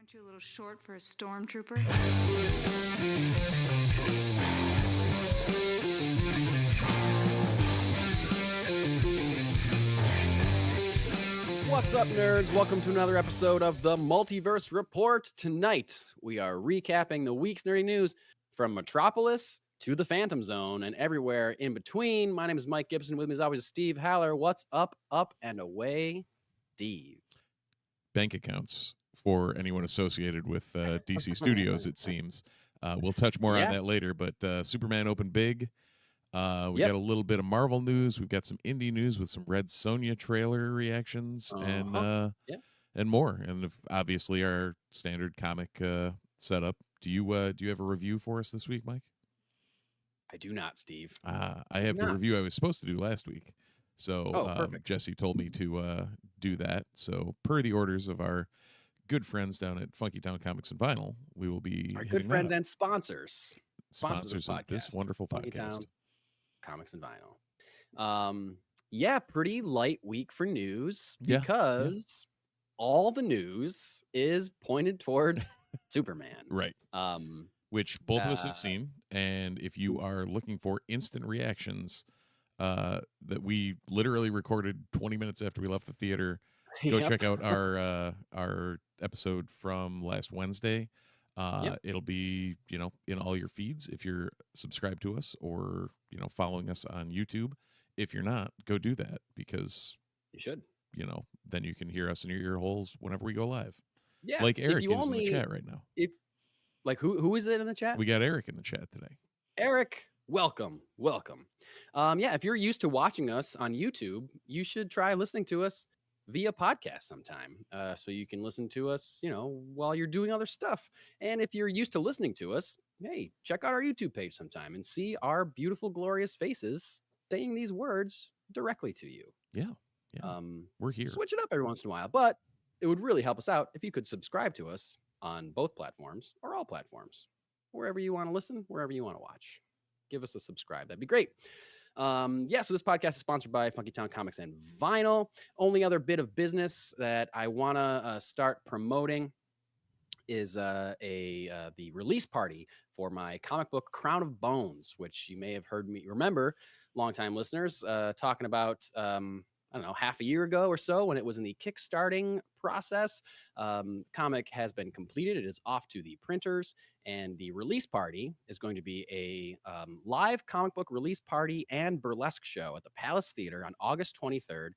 Aren't you a little short for a stormtrooper? What's up, nerds? Welcome to another episode of the Multiverse Report. Tonight, we are recapping the week's nerdy news from Metropolis to the Phantom Zone and everywhere in between. My name is Mike Gibson. With me, as always, Steve Haller. What's up, and away, Steve? Bank accounts for anyone associated with DC Studios, it seems. We'll touch more on that later, but Superman opened big. We got a little bit of Marvel news. We've got some indie news with some Red Sonja trailer reactions and more. And obviously our standard comic setup. Do you have a review for us this week, Mike? I do not, Steve. I have the review I was supposed to do last week. So perfect. Jesse told me to do that. So per the orders of our good friends down at Funky Town Comics and Vinyl, we will be our good friends and sponsors of this wonderful Funky podcast. Town Comics and Vinyl. Pretty light week for news because all the news is pointed towards Superman. Right. Which both of us have seen. And if you are looking for instant reactions, that we literally recorded 20 minutes after we left the theater, go check out our episode from last Wednesday. It'll be, in all your feeds if you're subscribed to us or, following us on YouTube. If you're not, go do that because you should. Then you can hear us in your ear holes whenever we go live. Yeah. Like Eric is in the chat right now. Who is it in the chat? We got Eric in the chat today. Eric, welcome. If you're used to watching us on YouTube, you should try listening to us via podcast sometime. So you can listen to us, while you're doing other stuff. And if you're used to listening to us, hey, check out our YouTube page sometime and see our beautiful, glorious faces saying these words directly to you. Yeah. We're here. Switch it up every once in a while, but it would really help us out if you could subscribe to us on both platforms or all platforms, wherever you want to listen, wherever you want to watch. Give us a subscribe. That'd be great. So this podcast is sponsored by Funky Town Comics and Vinyl. Only other bit of business that I want to start promoting is the release party for my comic book Crown of Bones, which you may have heard me remember, longtime listeners, talking about half a year ago or so when it was in the kickstarting process. Comic has been completed. It is off to the printers, and the release party is going to be a live comic book release party and burlesque show at the Palace Theater on August 23rd.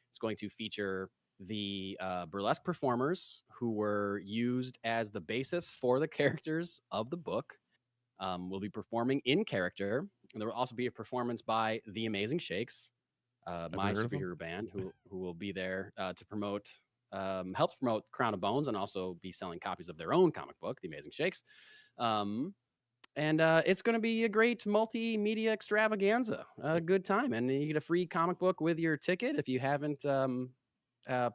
It's going to feature the burlesque performers who were used as the basis for the characters of the book. Will be performing in character. And there will also be a performance by The Amazing Shakes, my superhero band, who will be there to promote, help promote Crown of Bones, and also be selling copies of their own comic book, The Amazing Shakes. And it's going to be a great multimedia extravaganza, a good time. And you get a free comic book with your ticket. If you haven't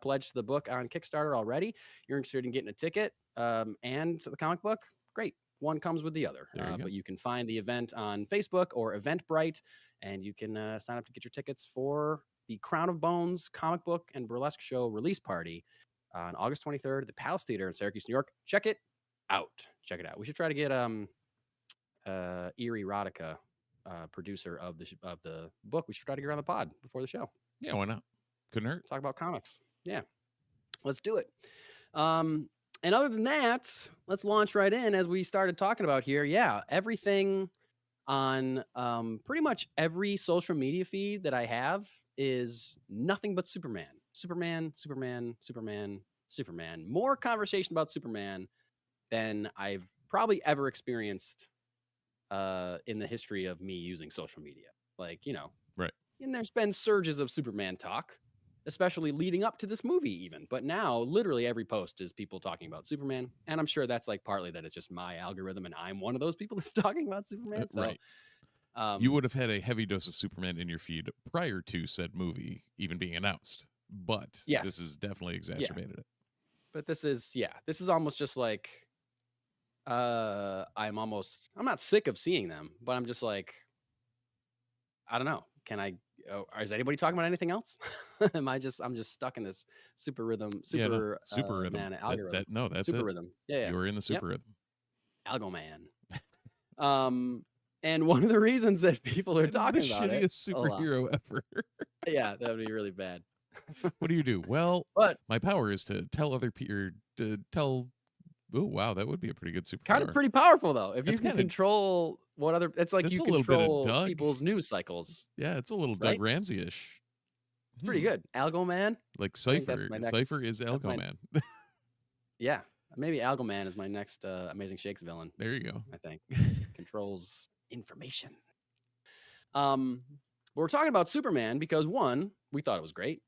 pledged the book on Kickstarter already, you're interested in getting a ticket and the comic book, great. One comes with the other. But you can find the event on Facebook or Eventbrite, and you can sign up to get your tickets for the Crown of Bones comic book and burlesque show release party on August 23rd at the Palace Theater in Syracuse, New York. Check it out. We should try to get Eerie Rodica, producer of the book. We should try to get her on the pod before the show. Yeah, why not? Couldn't hurt. Talk about comics. Yeah, let's do it. And other than that, let's launch right in as we started talking about here. Yeah, everything on pretty much every social media feed that I have is nothing but Superman. More conversation about Superman than I've probably ever experienced in the history of me using social media. Right. And there's been surges of Superman talk, especially leading up to this movie even. But now literally every post is people talking about Superman. And I'm sure that's partly that it's just my algorithm and I'm one of those people that's talking about Superman. So, right. You would have had a heavy dose of Superman in your feed prior to said movie even being announced. But this has definitely exacerbated it. But this is almost just like, I'm not sick of seeing them, but I'm just like, I don't know. Can I is anybody talking about anything else? I'm just stuck in this super rhythm, Yeah, no, super super rhythm. man algorithm. No, that's Super it. rhythm. Yeah. You're in the Yep. super rhythm. Algo Man. And one of the reasons that people are It is talking the about it shittiest a lot. superhero ever. Yeah, that would be really bad. What do you do? Well, But my power is to tell other people to tell. Oh wow, that would be a pretty good kind of superpower. pretty powerful though. If you That's can kinda- control what other, it's like That's you a little bit of control Doug. people's news cycles. Yeah, it's a little Right? Doug Ramsey-ish. It's pretty good. Algo Man. Like I think that's Cypher. my next. Cypher is Algo Man. Yeah, maybe Algo Man is my next Amazing Shakes villain. There you go. I think controls information. But we're talking about Superman because one, we thought it was great.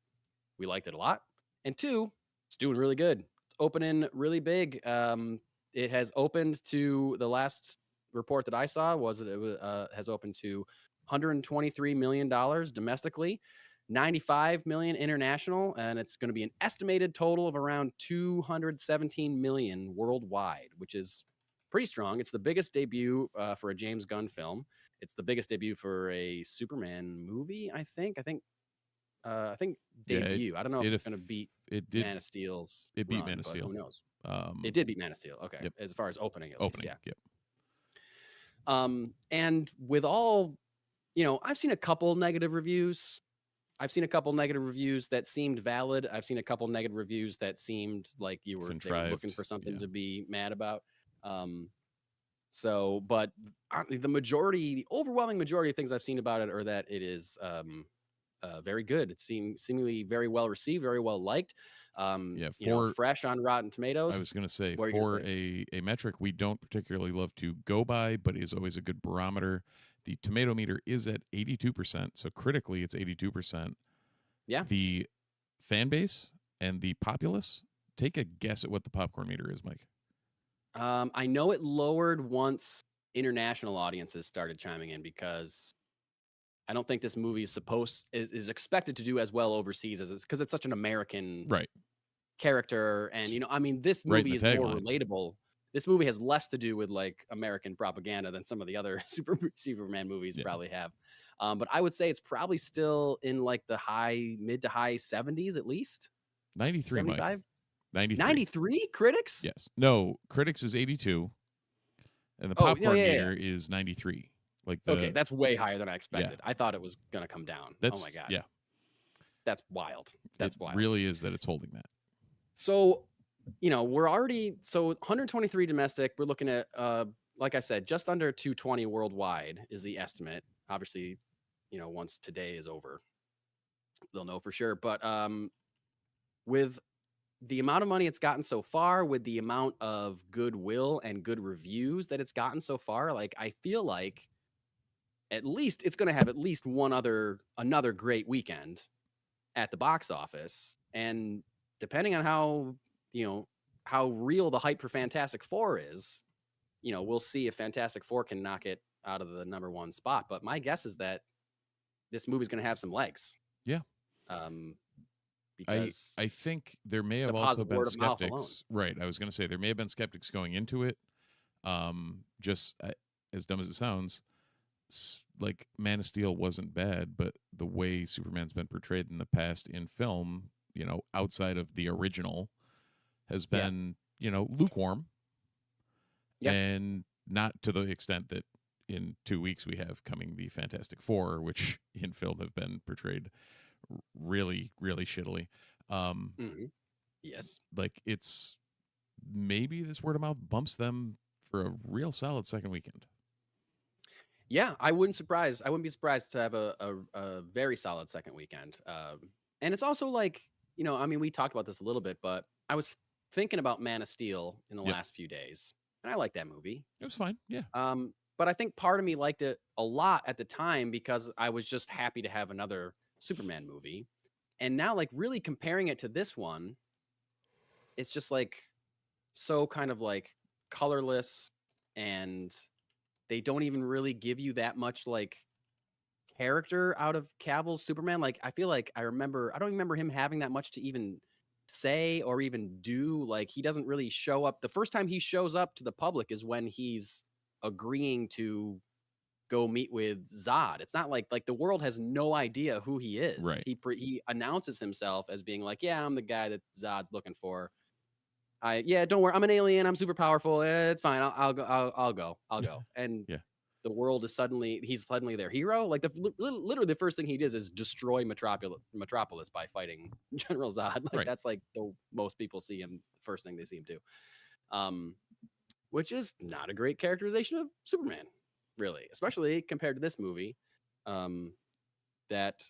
We liked it a lot. And two, it's doing really good. It's opening really big. It has opened to, the last report that I saw was that it has opened to $123 million domestically, 95 million international, and it's going to be an estimated total of around 217 million worldwide, which is pretty strong. It's the biggest debut for a James Gunn film. It's the biggest debut for a Superman movie, I think. I think debut. I don't know if it's going to beat Man of Steel's. It beat run, Man of Steel. Who knows? It did beat Man of Steel. Okay, yep. As far as opening, at least, yeah. Yep. And with all, I've seen a couple negative reviews. I've seen a couple negative reviews that seemed valid. I've seen a couple negative reviews that seemed like they were looking for something to be mad about. But the overwhelming majority of things I've seen about it are that it is very good. It seemingly very well received, very well liked. Fresh on Rotten Tomatoes. I was going to say, for a metric we don't particularly love to go by, but is always a good barometer. The tomato meter is at 82%, so critically it's 82%. Yeah. The fan base and the populace, take a guess at what the popcorn meter is, Mike. I know it lowered once international audiences started chiming in, because I don't think this movie is expected to do as well overseas as because it's such an American character. And, this movie is more relatable. This movie has less to do with like American propaganda than some of the other Superman movies probably have. But I would say it's probably still in like the mid to high 70s at least. 93, 75? Mike. 93 critics? Yes. No, critics is 82. And the popcorn meter is 93. Okay, that's way higher than I expected. I thought it was going to come down. Oh my God. Yeah. That's wild. That's wild. It really is that it's holding that. So, we're already, 123 domestic. We're looking at, like I said, just under 220 worldwide is the estimate. Obviously, once today is over, they'll know for sure. But with the amount of money it's gotten so far, with the amount of goodwill and good reviews that it's gotten so far, like I feel like at least it's going to have at least another great weekend at the box office. And depending on how real the hype for Fantastic Four is, we'll see if Fantastic Four can knock it out of the number one spot. But my guess is that this movie's going to have some legs. Yeah. Because I think there may have also been skeptics. Right. I was going to say there may have been skeptics going into it. Just as dumb as it sounds, like Man of Steel wasn't bad, but the way Superman's been portrayed in the past in film, outside of the original, has been, lukewarm. Yeah. And not to the extent that in 2 weeks we have coming the Fantastic Four, which in film have been portrayed really, really shittily. Yes. Like it's maybe this word of mouth bumps them for a real solid second weekend. Yeah, I wouldn't be surprised to have a very solid second weekend. And it's also like, we talked about this a little bit, but I was thinking about Man of Steel in the last few days, and I like that movie. It was fine. Yeah. But I think part of me liked it a lot at the time because I was just happy to have another Superman movie. And now, like, really comparing it to this one, it's just like so kind of like colorless, and they don't even really give you that much like character out of Cavill's Superman. Like, I feel like I don't remember him having that much to even say or even do. Like, he doesn't really show up. The first time he shows up to the public is when he's agreeing to go meet with Zod. It's not like the world has no idea who he is. Right. He announces himself as being like, yeah, I'm the guy that Zod's looking for. Don't worry, I'm an alien. I'm super powerful. It's fine. I'll go. And Yeah. the world is he's suddenly their hero. Like literally the first thing he does is destroy Metropolis by fighting General Zod. Like Right. that's like the most people see him. The first thing they see him do, which is not a great characterization of Superman, really, especially compared to this movie, that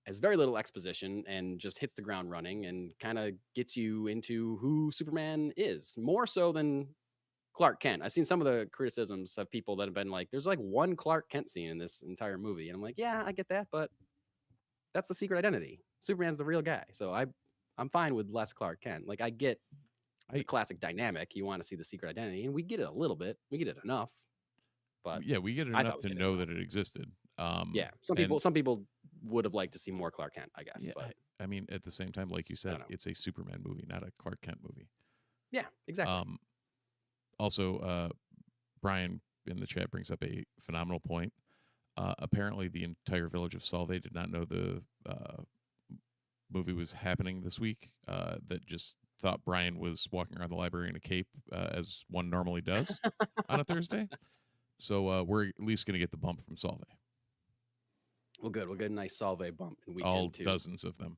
has very little exposition and just hits the ground running and kind of gets you into who Superman is, more so than Clark Kent. I've seen some of the criticisms of people that have been like, there's like one Clark Kent scene in this entire movie. And I'm like, yeah, I get that, but that's the secret identity. Superman's the real guy. So I'm fine with less Clark Kent. Like I get the classic dynamic. You want to see the secret identity, and we get it a little bit. We get it enough. But yeah, we get it enough to know that it existed. Yeah, some people would have liked to see more Clark Kent, I guess. Yeah, but I mean, at the same time, like you said, it's a Superman movie, not a Clark Kent movie. Yeah, exactly. Also, Brian in the chat brings up a phenomenal point. Apparently, the entire village of Solve did not know the movie was happening this week. That just thought Brian was walking around the library in a cape, as one normally does on a Thursday. So we're at least going to get the bump from Solve. Well, good. We'll get a nice Solve bump in weekend all too. Dozens of them.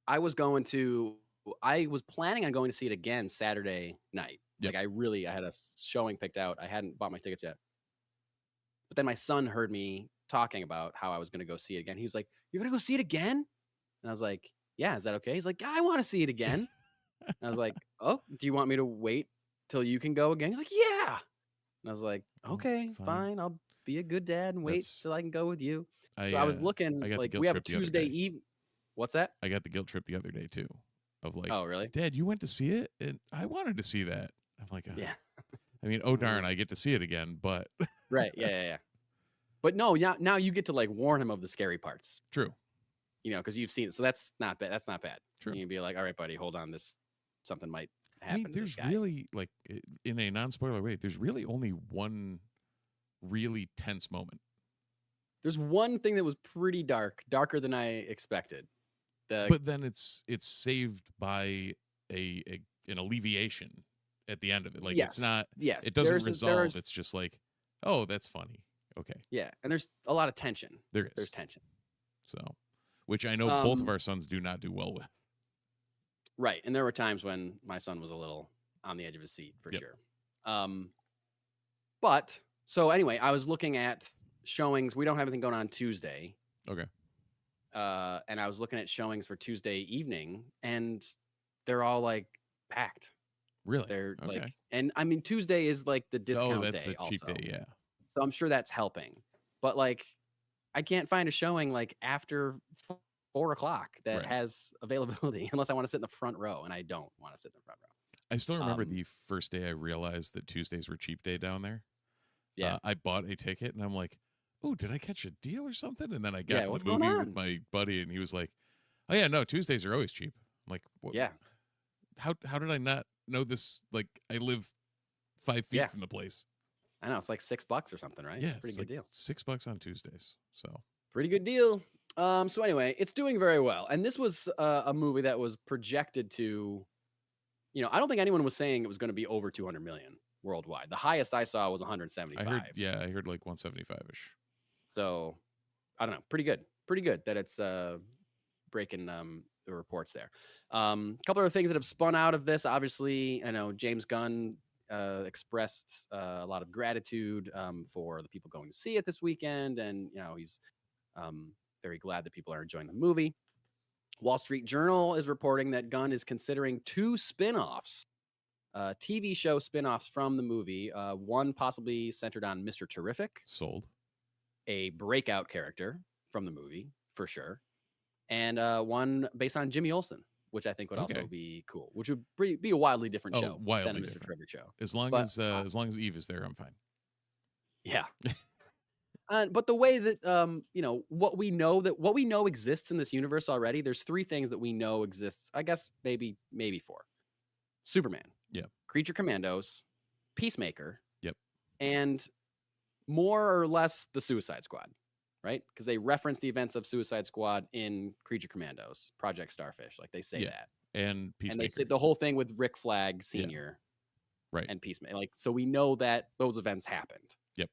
I was planning on going to see it again Saturday night. Yep. Like I had a showing picked out. I hadn't bought my tickets yet. But then my son heard me talking about how I was going to go see it again. He was like, "You're going to go see it again?" And I was like, "Yeah, is that okay?" He's like, "I want to see it again." And I was like, "Oh, do you want me to wait till you can go again?" He's like, "Yeah." And I was like, "Okay, fine. I'll be a good dad and wait till I can go with you." So I was looking, like, we have a Tuesday evening. What's that? I got the guilt trip the other day too, of like, oh really? Dad, you went to see it, and I wanted to see that. I'm like, yeah. I mean, oh darn, I get to see it again, but right, yeah. But no, now you get to like warn him of the scary parts. True. You know, because you've seen it, so that's not bad. That's not bad. True. You can be like, "All right, buddy, hold on. Something might happen." I mean, there's really, like, in a non-spoiler way, there's really only one really tense moment. There's one thing that was pretty darker than I expected. But then it's saved by an alleviation at the end of it. Like, it's not. Yes, it doesn't resolve. It's just like, oh, that's funny. Okay. Yeah, and there's a lot of tension. There's tension. So, which I know both of our sons do not do well with. Right, and there were times when my son was a little on the edge of his seat for sure. But so anyway, I was looking at showings. We don't have anything going on Tuesday. Okay. And I was looking at showings for Tuesday evening, and they're all like packed. Really? They're like, and I mean, Tuesday is like the discount that's day. the cheap day, yeah. So I'm sure that's helping. But like, I can't find a showing like after 4 o'clock that has availability unless I want to sit in the front row, and I don't want to sit in the front row. I still remember the first day I realized that Tuesdays were cheap day down there. Yeah. I bought a ticket, and I'm like, oh, did I catch a deal or something? And then I got to the movie with my buddy, and he was like, oh, yeah, no, Tuesdays are always cheap. I'm like, what? Yeah. How did I not know this? Like, I live 5 feet from the place. I know. It's like $6 or something, right? Yeah. It's a pretty good deal. $6 on Tuesdays. So pretty good deal. So anyway, it's doing very well. And this was a movie that was projected to, you know, I don't think anyone was saying it was going to be over 200 million worldwide. The highest I saw was 175. I heard like 175-ish. So I don't know. Pretty good that it's breaking the reports there. A couple of things that have spun out of this. Obviously, I know James Gunn expressed a lot of gratitude for the people going to see it this weekend. And, you know, he's very glad that people are enjoying the movie. Wall Street Journal is reporting that Gunn is considering 2 spin-offs, TV show spin-offs from the movie. One possibly centered on Mr. Terrific. Sold. A breakout character from the movie, for sure. And one based on Jimmy Olsen, which I think would also be cool, which would be a wildly different show than a Mr. Terrific show. As long as Eve is there, I'm fine. Yeah. But the way that you know, what we know exists in this universe already, there's 3 things that we know exists. I guess maybe 4. Superman. Yep. Creature Commandos, Peacemaker. Yep. And more or less the Suicide Squad, right? Because they reference the events of Suicide Squad in Creature Commandos, Project Starfish. Like they say that. And Peacemaker. And they say the whole thing with Rick Flag Sr. Right. And Peacemaker. Like, so we know that those events happened. Yep.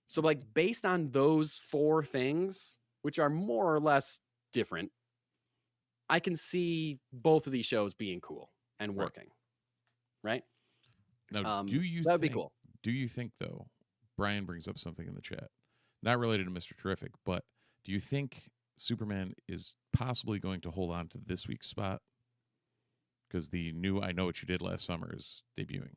So like based on those 4 things, which are more or less different, I can see both of these shows being cool and working. Right? Now, so that would be cool. Do you think, though, Brian brings up something in the chat, not related to Mr. Terrific, but do you think Superman is possibly going to hold on to this week's spot? Because the new I Know What You Did Last Summer is debuting.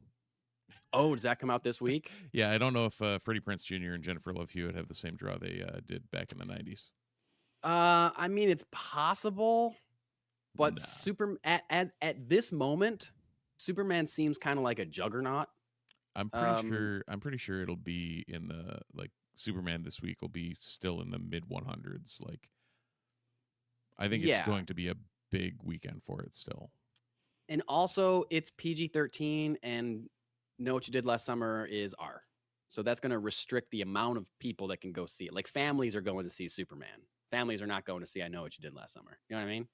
Oh, does that come out this week? Yeah, I don't know if Freddie Prinze Jr. and Jennifer Love Hewitt have the same draw they did back in the 90s. I mean, it's possible, but at this moment, Superman seems kind of like a juggernaut. I'm pretty sure it'll be in the Superman this week will be still in the mid 100s. Like, I think it's going to be a big weekend for it still. And also, it's PG-13, and Know What You Did Last Summer is R. So that's going to restrict the amount of people that can go see it. Like, families are going to see Superman. Families are not going to see I Know What You Did Last Summer. You know what I mean?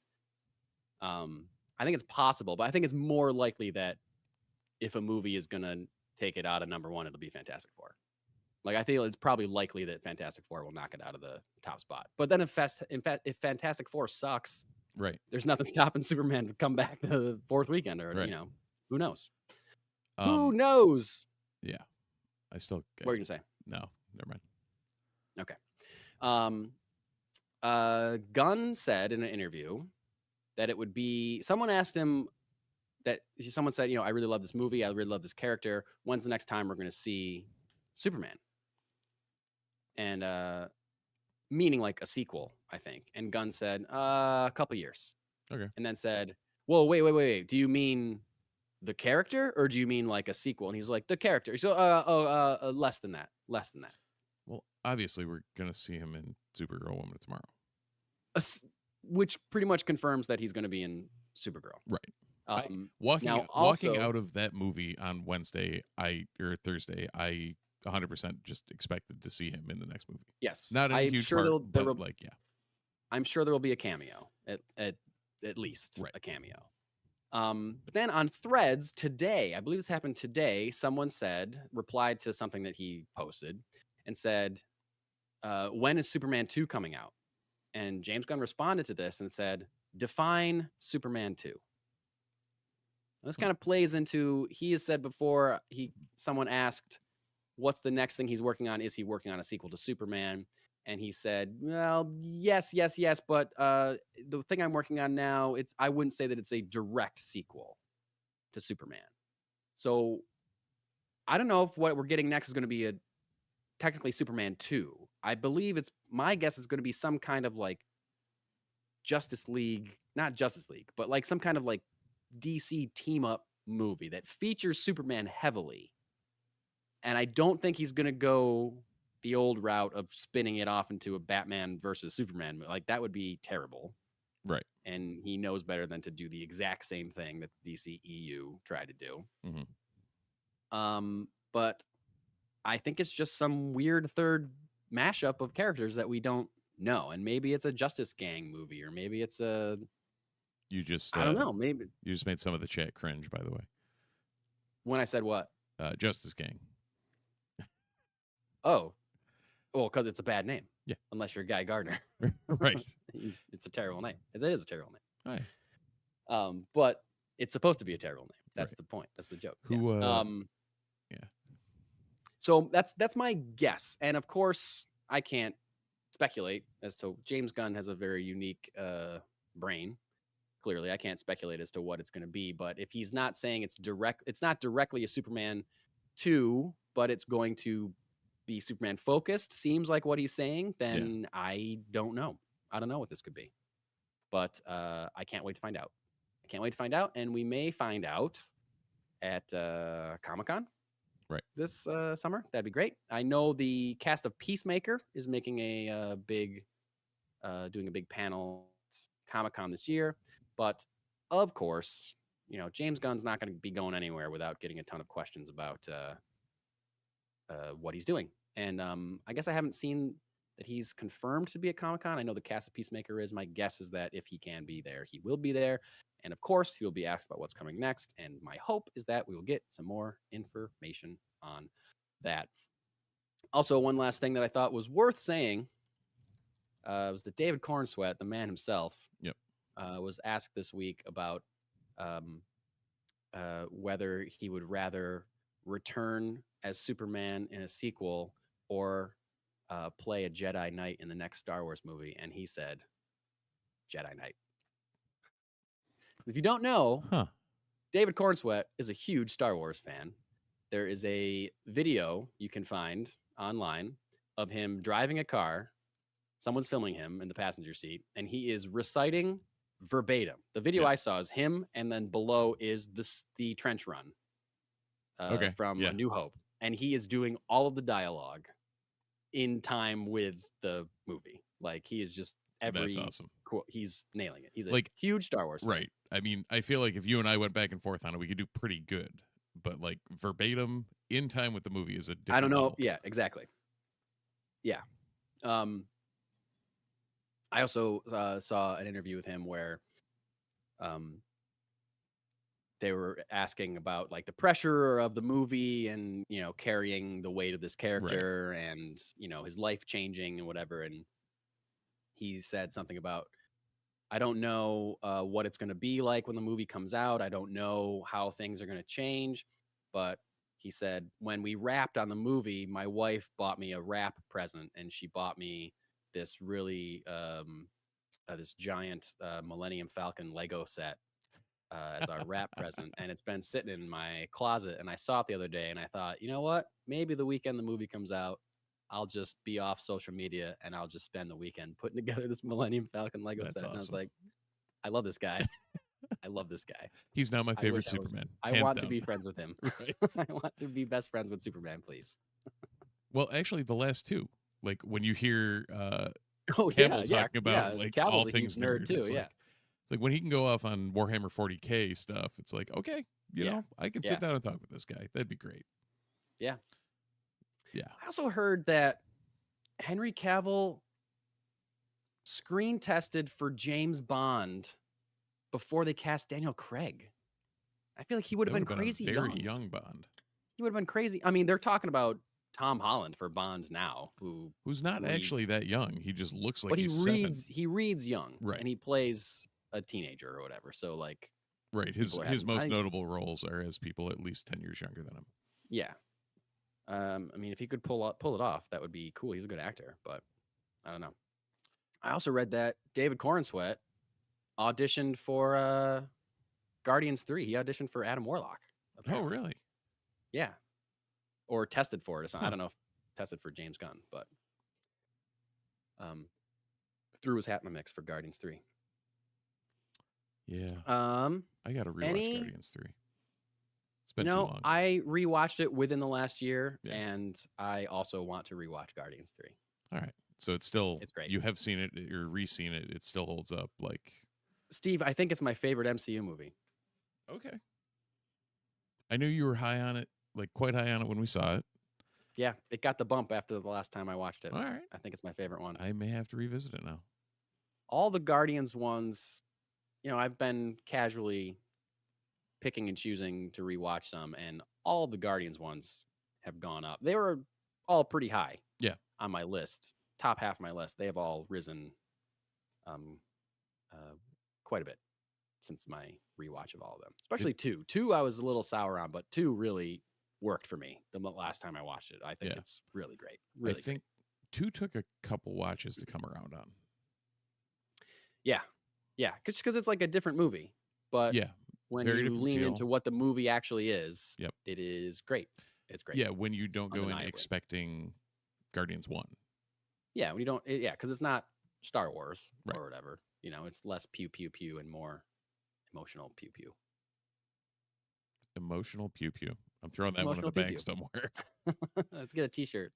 I think it's possible, but I think it's more likely that if a movie is going to take it out of number 1, it'll be Fantastic Four. Like, I feel it's probably likely that Fantastic Four will knock it out of the top spot. But then if Fantastic Four sucks, right, there's nothing stopping Superman to come back the 4th weekend, or who knows? Who knows? Yeah, I still. What are you gonna say? No, never mind. Okay. Gunn said in an interview that it would be. Someone asked him that. Someone said, I really love this movie. I really love this character. When's the next time we're going to see Superman? And meaning like a sequel, I think. And Gunn said, a couple years. Okay. And then said, whoa, wait. Do you mean the character, or do you mean like a sequel? And he's like, the character. So, less than that. Well, obviously, we're gonna see him in Supergirl Woman of Tomorrow, which pretty much confirms that he's going to be in Supergirl. Right. Walking out of that movie on Thursday, I 100% just expected to see him in the next movie. Yes, not in a huge part, but I'm sure there will be a cameo at least, a cameo. But then on Threads today, I believe this happened today, someone replied to something that he posted and said, when is Superman 2 coming out? And James Gunn responded to this and said, define Superman 2. This kind of plays into, he has said before, someone asked, what's the next thing he's working on? Is he working on a sequel to Superman? And he said, well, yes, but the thing I'm working on now, I wouldn't say that it's a direct sequel to Superman. So I don't know if what we're getting next is going to be technically Superman 2. I believe my guess is going to be some kind of like not Justice League, but like some kind of like DC team up movie that features Superman heavily. And I don't think he's going to go the old route of spinning it off into a Batman versus Superman. Like, that would be terrible. Right. And he knows better than to do the exact same thing that the DC EU tried to do. Mm-hmm. But I think it's just some weird third mashup of characters that we don't know. And maybe it's a Justice Gang movie, or maybe it's a... I don't know. Maybe you just made some of the chat cringe, by the way. When I said what? Justice Gang. Oh. Well, because it's a bad name. Yeah. Unless you're Guy Gardner. Right. It's a terrible name. It is a terrible name. Right. But it's supposed to be a terrible name. That's the point. That's the joke. Yeah. So that's my guess. And of course, I can't speculate as to... James Gunn has a very unique brain. Clearly, I can't speculate as to what it's going to be. But if he's not saying it's not directly a Superman 2, but it's going to be Superman focused, seems like what he's saying, then I don't know. I don't know what this could be. But I can't wait to find out. And we may find out at Comic-Con this summer. That'd be great. I know the cast of Peacemaker is making doing a big panel at Comic-Con this year. But of course, James Gunn's not going to be going anywhere without getting a ton of questions about what he's doing And I guess I haven't seen that he's confirmed to be at Comic-Con. I know the cast of Peacemaker is. My guess is that if he can be there, he will be there. And of course, he will be asked about what's coming next. And my hope is that we will get some more information on that. Also, one last thing that I thought was worth saying was that David Cornsweet, the man himself, was asked this week about whether he would rather return as Superman in a sequel or play a Jedi Knight in the next Star Wars movie. And he said, Jedi Knight. If you don't know, David Cornsweet is a huge Star Wars fan. There is a video you can find online of him driving a car. Someone's filming him in the passenger seat, and he is reciting verbatim. The video I saw is him, and then below is the trench run from A New Hope. And he is doing all of the dialogue in time with the movie. Like, he is just That's awesome. He's nailing it. He's a huge Star Wars fan. Right. I mean, I feel like if you and I went back and forth on it, we could do pretty good. But like verbatim in time with the movie is a different I don't know. level. Yeah, exactly. Yeah. I also saw an interview with him where they were asking about like the pressure of the movie and, you know, carrying the weight of this character and, you know, his life changing and whatever. And he said something about, I don't know what it's going to be like when the movie comes out. I don't know how things are going to change. But he said, when we wrapped on the movie, my wife bought me a wrap present, and she bought me this really, this giant Millennium Falcon Lego set as our wrap present. And it's been sitting in my closet. And I saw it the other day, and I thought, you know what? Maybe the weekend the movie comes out, I'll just be off social media and I'll just spend the weekend putting together this Millennium Falcon Lego set. Awesome. And I was like, I love this guy. I love this guy. He's now my favorite Superman. I want to be friends with him. Right. I want to be best friends with Superman, please. Well, actually, the last two, like when you hear Cavill talking about like Cavill's all a things huge nerd too. it's like when he can go off on Warhammer 40K stuff, it's like, okay, you know, I can sit down and talk with this guy. That'd be great. Yeah. Yeah. I also heard that Henry Cavill screen tested for James Bond before they cast Daniel Craig. I feel like he would have been crazy very young Bond. He would have been crazy. I mean, they're talking about Tom Holland for Bond now, who's not actually that young. He just looks like but he's he reads young, right? And he plays a teenager or whatever. So like, right. His most notable roles are as people at least 10 years younger than him. Yeah. I mean, if he could pull it off, that would be cool. He's a good actor, but I don't know. I also read that David Cornsweet auditioned for Guardians 3. He auditioned for Adam Warlock. Apparently. Oh, really? Yeah. Or tested for it or something. I don't know if tested for James Gunn, but threw his hat in the mix for Guardians 3. Yeah. I got to rewatch Guardians 3. It's been too long. I rewatched it within the last year, and I also want to rewatch Guardians 3. All right. So it's great. You have seen it or re-seen it. It still holds up. Like, Steve, I think it's my favorite MCU movie. Okay. I knew you were high on it, like quite high on it when we saw it. Yeah, it got the bump after the last time I watched it. All right. I think it's my favorite one. I may have to revisit it now. All the Guardians ones, I've been casually picking and choosing to rewatch some, and all the Guardians ones have gone up. They were all pretty high. Yeah. On my list, top half of my list, they have all risen quite a bit since my rewatch of all of them. Especially 2. 2 I was a little sour on, but 2 really worked for me the last time I watched it. I think it's really great. Really I think 2 took a couple watches to come around on. Yeah. Yeah, because it's like a different movie. But when you lean into what the movie actually is, it is great. It's great. Yeah, when you don't go in expecting Guardians 1. Yeah, when you don't, because it's not Star Wars or whatever. It's less pew pew pew and more emotional pew pew. Emotional pew pew. I'm throwing that one in the bank somewhere. Let's get a T-shirt.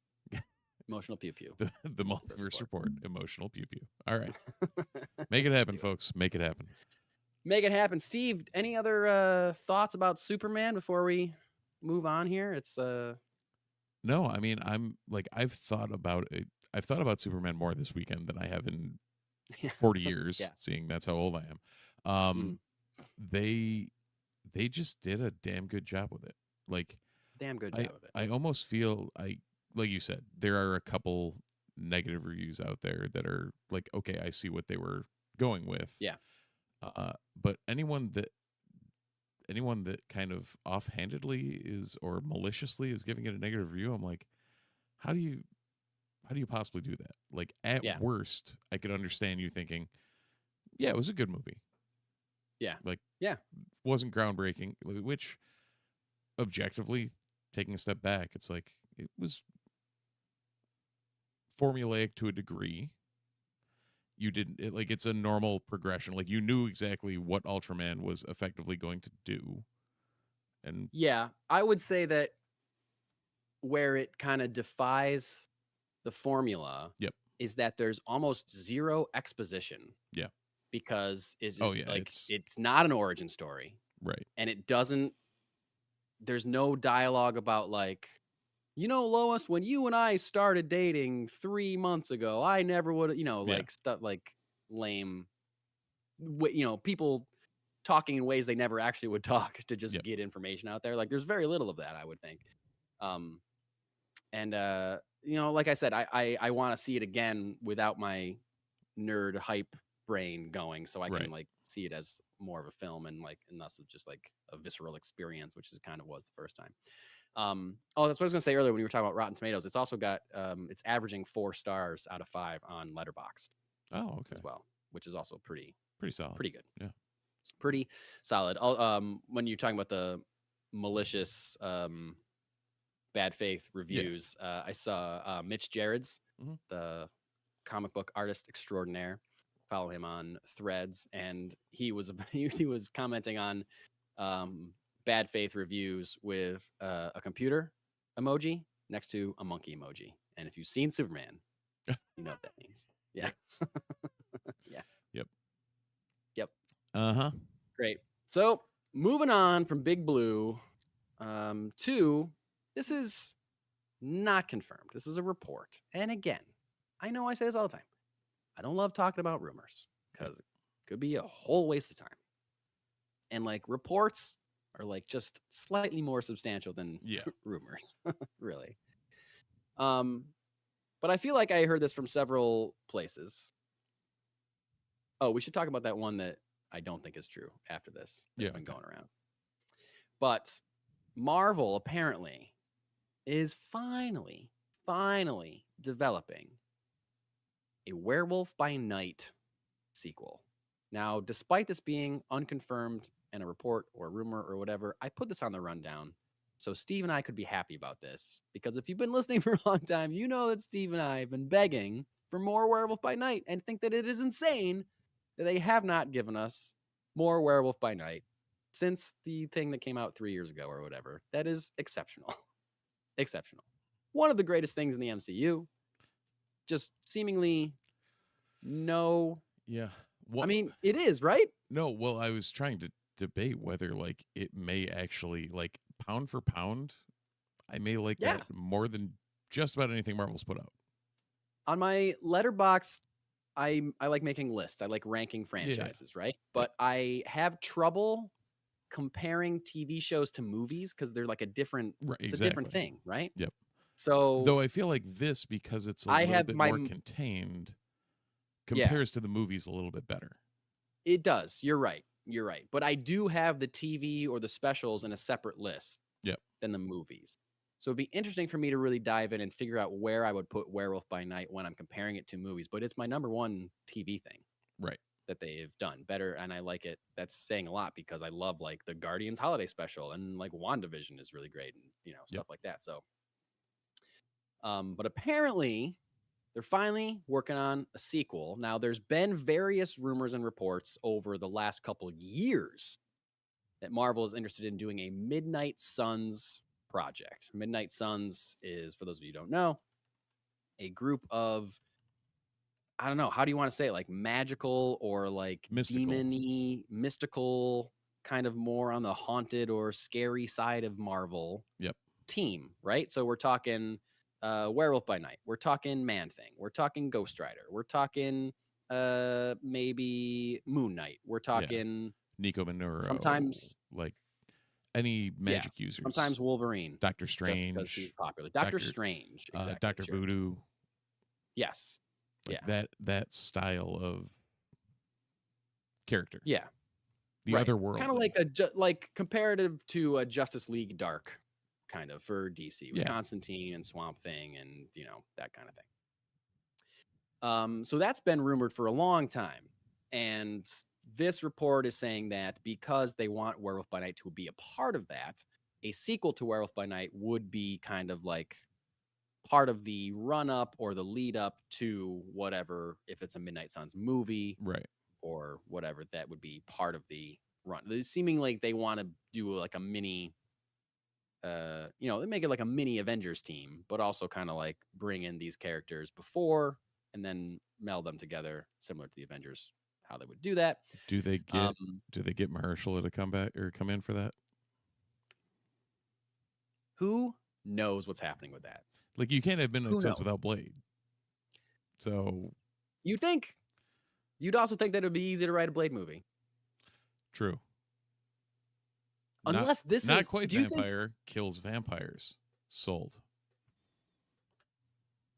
Emotional pew pew. The Multiverse Report. Emotional pew pew. All right, make it happen, folks. Make it happen. Make it happen, Steve. Any other thoughts about Superman before we move on here? It's No, I mean, I'm like, I've thought about it. I've thought about Superman more this weekend than I have in 40 years, Yeah. seeing that's how old I am. Mm. They just did a damn good job with it. Like, Damn good I job of it. I almost feel like you said, there are a couple negative reviews out there that are like, okay, I see what they were going with. Yeah. But anyone that kind of offhandedly is or maliciously is giving it a negative review, I'm like, how do you possibly do that? Like, at Yeah. worst, I could understand you thinking, yeah, it was a good movie. Yeah. Like, Yeah. wasn't groundbreaking, which objectively, taking a step back, it's like it was formulaic to a degree. You didn't like, it's a normal progression. Like, you knew exactly what Ultraman was effectively going to do. And Yeah. I would say that where it kind of defies the formula Yep. is that there's almost zero exposition. Yeah. Because Oh, yeah, it's not an origin story. Right. And it doesn't, there's no dialogue about like, Lois, when you and I started dating 3 months ago, I never would, Yeah. like stuff like lame, people talking in ways they never actually would talk to just Yep. get information out there. Like there's very little of that, I would think. And like I said, I want to see it again without my nerd hype brain going, so I Right. can like see it as more of a film and thus it's just like a visceral experience, which is kind of was the first time. That's what I was gonna say earlier when you were talking about Rotten Tomatoes. It's also got it's averaging 4 stars out of 5 on Letterboxd. Oh, okay. As well, which is also pretty solid. pretty good. Yeah. Pretty solid. When you're talking about the malicious bad faith reviews, I saw Mitch Gerrard's, the comic book artist extraordinaire. Follow him on Threads, and he was commenting on bad faith reviews with a computer emoji next to a monkey emoji. And if you've seen Superman, you know what that means. Yeah. Yeah. Yep. Uh-huh. Great. So moving on from Big Blue to, this is not confirmed. This is a report. And again, I know I say this all the time. I don't love talking about rumors because it could be a whole waste of time. And like reports are like just slightly more substantial than rumors, really. But I feel like I heard this from several places. Oh, we should talk about that one that I don't think is true after this. That's been going around. But Marvel apparently is finally developing a Werewolf by Night sequel. Now, despite this being unconfirmed and a report or a rumor or whatever, I put this on the rundown so Steve and I could be happy about this. Because if you've been listening for a long time, you know that Steve and I have been begging for more Werewolf by Night and think that it is insane that they have not given us more Werewolf by Night since the thing that came out 3 years ago or whatever. That is exceptional. Exceptional. One of the greatest things in the MCU. Just seemingly no. Yeah. Well, I mean, it is, right? No, well, I was trying to debate whether like it may actually, like, pound for pound, I may like that more than just about anything Marvel's put out. On my Letterboxd, I like making lists. I like ranking franchises, right? But I have trouble comparing TV shows to movies because they're like a different, it's a different thing, right? Yep. So though I feel like this, because it's a little bit more contained, compares to the movies a little bit better. It does. You're right. You're right. But I do have the TV or the specials in a separate list than the movies. So it'd be interesting for me to really dive in and figure out where I would put Werewolf by Night when I'm comparing it to movies. But it's my number one TV thing. Right. That they've done better. And I like it. That's saying a lot because I love like the Guardians holiday special and like WandaVision is really great and, stuff like that. So, but apparently they're finally working on a sequel. Now, there's been various rumors and reports over the last couple years that Marvel is interested in doing a Midnight Suns project. Midnight Suns is, for those of you who don't know, a group of, I don't know, how do you want to say it? Like magical or like demon-y, mystical, kind of more on the haunted or scary side of Marvel. team, right? So we're talking Werewolf by Night. We're talking Man-Thing. We're talking Ghost Rider. We're talking maybe Moon Knight. We're talking Nico Minoru, sometimes, like any magic users. sometimes Wolverine. Doctor Just because Strange, he's popular. Doctor Strange, exactly. Doctor sure. Voodoo. Yes. Like that style of character. Yeah. The other world. Kind of like like comparative to a Justice League Dark kind of for DC with Constantine and Swamp Thing and that kind of thing. So that's been rumored for a long time. And this report is saying that because they want Werewolf by Night to be a part of that, a sequel to Werewolf by Night would be kind of like part of the run up or the lead up to whatever, if it's a Midnight Suns movie, right, or whatever, that would be part of the run. It's seeming like they want to do like a mini, they make it like a mini Avengers team, but also kind of like bring in these characters before and then meld them together, similar to the Avengers, how they would do that. Do they get Mahershala to come back or come in for that? Who knows what's happening with that? Like, you can't have Midnight Suns without Blade. So you'd think. You'd also think that it would be easy to write a Blade movie. True. Unless this not is quite vampire kills vampires. Sold.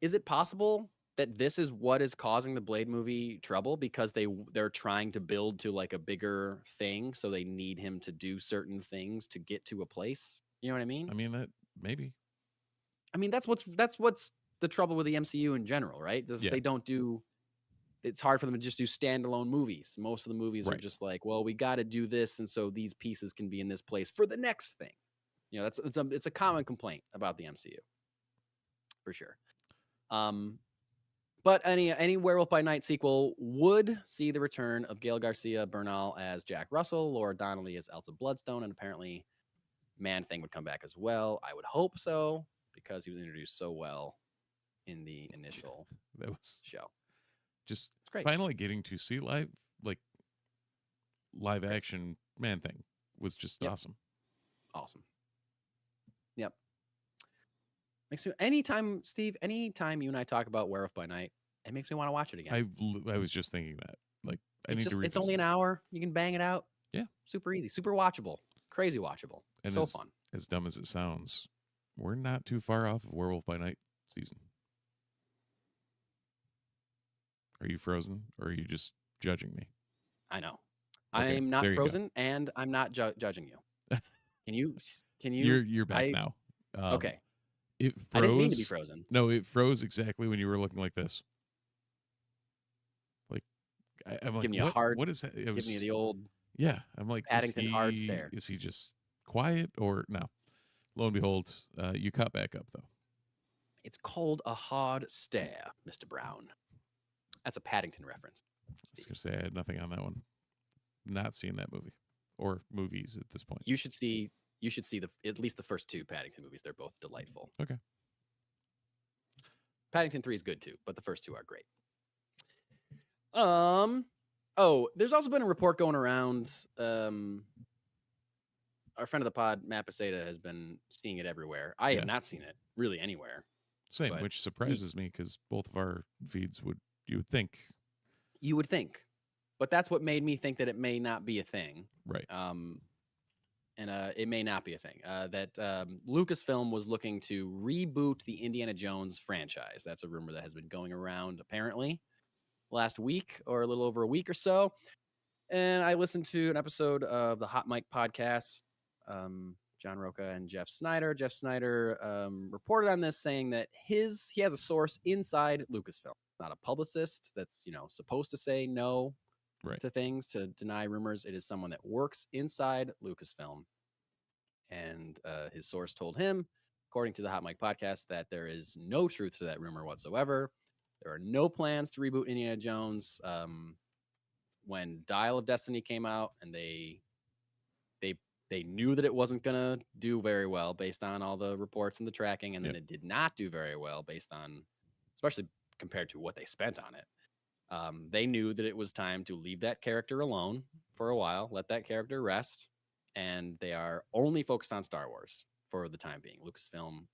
Is it possible that this is what is causing the Blade movie trouble, because they're trying to build to like a bigger thing, so they need him to do certain things to get to a place? You know what I mean? I mean, that maybe. I mean, that's what's the trouble with the MCU in general, right? They don't do. It's hard for them to just do standalone movies. Most of the movies are just like, well, we got to do this, and so these pieces can be in this place for the next thing. It's a common complaint about the MCU, for sure. But any Werewolf by Night sequel would see the return of Gael Garcia Bernal as Jack Russell, Laura Donnelly as Elsa Bloodstone, and apparently Man-Thing would come back as well. I would hope so, because he was introduced so well in the initial show. Just finally getting to see live action Man-Thing was just awesome. Awesome. Yep. Makes me anytime you and I talk about Werewolf by Night, it makes me want to watch it again. I was just thinking that. Like, it's only an hour. You can bang it out. Yeah. Super easy, super watchable, crazy watchable. And so fun. As dumb as it sounds, we're not too far off of Werewolf by Night season. Are you frozen, or are you just judging me? I know. Okay, I'm not frozen, and I'm not judging you. Can you? You're back now. Okay. It froze. I didn't mean to be frozen. No, it froze exactly when you were looking like this. Like, I'm like, giving you a hard. What is that? Giving you the old. Yeah, I'm like, Paddington hard stare. Is he just quiet, or no? Lo and behold, you cut back up though. It's called a hard stare, Mr. Brown. That's a Paddington reference. I was gonna say I had nothing on that one. Not seeing that movie or movies at this point. You should see at least the first two Paddington movies. They're both delightful. Okay. Paddington 3 is good too, but the first two are great. There's also been a report going around. Our friend of the pod, Matt Peseta, has been seeing it everywhere. I have not seen it really anywhere. Same, which surprises me, because both of our feeds you would think. You would think. But that's what made me think that it may not be a thing. Right. It may not be a thing. That Lucasfilm was looking to reboot the Indiana Jones franchise. That's a rumor that has been going around, apparently, last week or a little over a week or so. And I listened to an episode of the Hot Mic podcast, John Roca and Jeff Snyder. Jeff Snyder reported on this, saying that he has a source inside Lucasfilm, not a publicist that's supposed to say no to things, to deny rumors. It is someone that works inside Lucasfilm, and his source told him, according to the Hot Mic podcast, that there is no truth to that rumor whatsoever. There are no plans to reboot Indiana Jones. When Dial of Destiny came out, and they knew that it wasn't gonna do very well based on all the reports and the tracking, and then it did not do very well based on, especially compared to what they spent on it. They knew that it was time to leave that character alone for a while, let that character rest, and they are only focused on Star Wars for the time being. Lucasfilm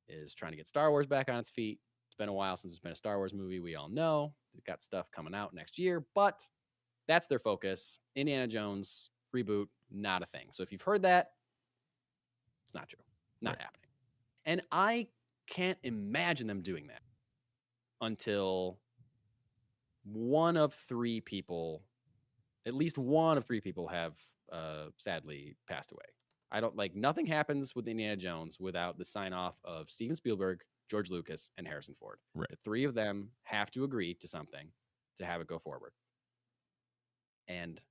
is trying to get Star Wars back on its feet. It's been a while since there's been a Star Wars movie. We all know we've got stuff coming out next year, but that's their focus. Indiana Jones reboot, not a thing. So if you've heard that, it's not true. Not happening. And I can't imagine them doing that until one of three people, at least one of three people have sadly passed away. I don't like nothing happens with Indiana Jones without the sign off of Steven Spielberg, George Lucas, and Harrison Ford. Right. The three of them have to agree to something to have it go forward. And,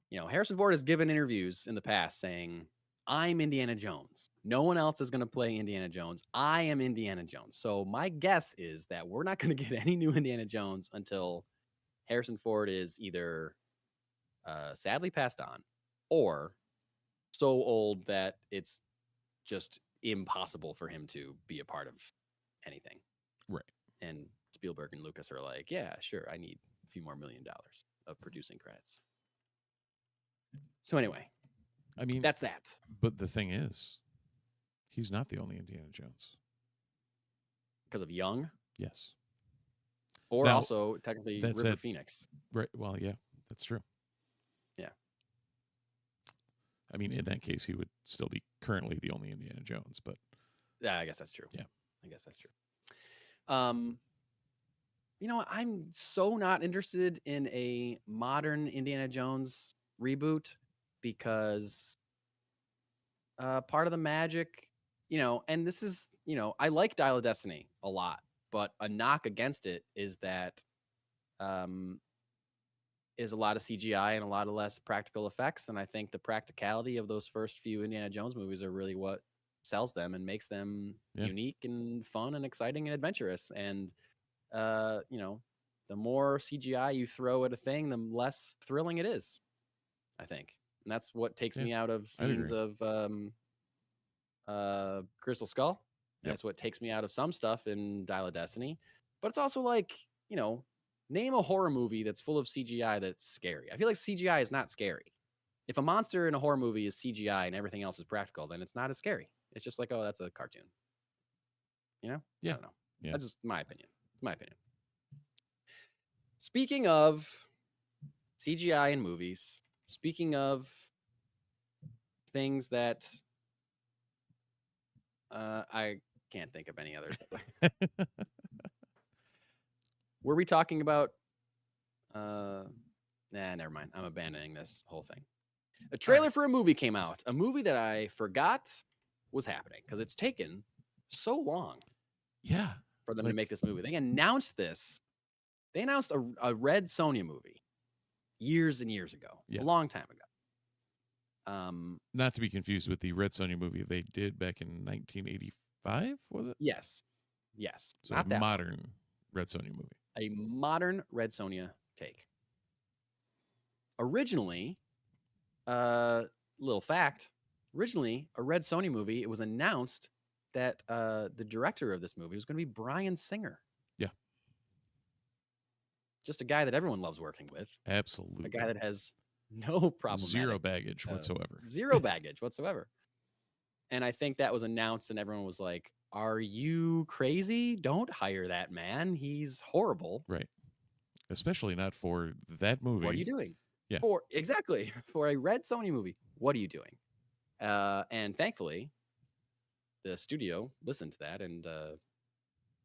you know, Harrison Ford has given interviews in the past saying, I'm Indiana Jones. No one else is going to play Indiana Jones. I am Indiana Jones. So my guess is that we're not going to get any new Indiana Jones until Harrison Ford is either sadly passed on or so old that it's just impossible for him to be a part of anything. Right. And Spielberg and Lucas are like, yeah, sure, I need a few more $1 million of producing credits. So anyway, I mean, that's that. But the thing is, he's not the only Indiana Jones. Because of Young? Yes. Or Now, also technically River Phoenix. Right. Well, yeah, that's true. Yeah. I mean, in that case, he would still be currently the only Indiana Jones, but yeah, I guess that's true. Yeah. I guess that's true. You know, I'm so not interested in a modern Indiana Jones reboot because part of the magic, you know, and this is, you know, I like Dial of Destiny a lot, but a knock against it is that is a lot of CGI and a lot of less practical effects. And I think the practicality of those first few Indiana Jones movies are really what sells them and makes them unique and fun and exciting and adventurous. And, you know, the more CGI you throw at a thing, the less thrilling it is, I think. And that's what takes me out of scenes of Crystal Skull. And that's what takes me out of some stuff in Dial of Destiny. But it's also like, you know, name a horror movie that's full of CGI that's scary. I feel like CGI is not scary. If a monster in a horror movie is CGI and everything else is practical, then it's not as scary. It's just like, oh, that's a cartoon. You know? Yeah. I don't know. Yeah. That's just my opinion. My opinion. Speaking of CGI in movies, speaking of things that I can't think of any others. Were we talking about never mind. I'm abandoning this whole thing. A trailer for a movie came out. A movie that I forgot was happening because it's taken so long. Yeah. For them to make this movie. They announced this. They announced a Red Sonja movie years and years ago. A long time ago. Not to be confused with the Red Sonja movie they did back in 1985, was it? Yes. Yes. So not a modern Red Sonja movie. A modern Red Sonja take. Originally, little fact, originally a Red Sonja movie, it was announced that the director of this movie was going to be Bryan Singer. Yeah. Just a guy that everyone loves working with. Absolutely. A guy that has no problem. Zero baggage whatsoever. Zero baggage whatsoever. And I think that was announced and everyone was like, are you crazy? Don't hire that man. He's horrible. Right. Especially not for that movie. What are you doing? Yeah. Exactly. For a Red Sonja movie. What are you doing? And thankfully, the studio listened to that and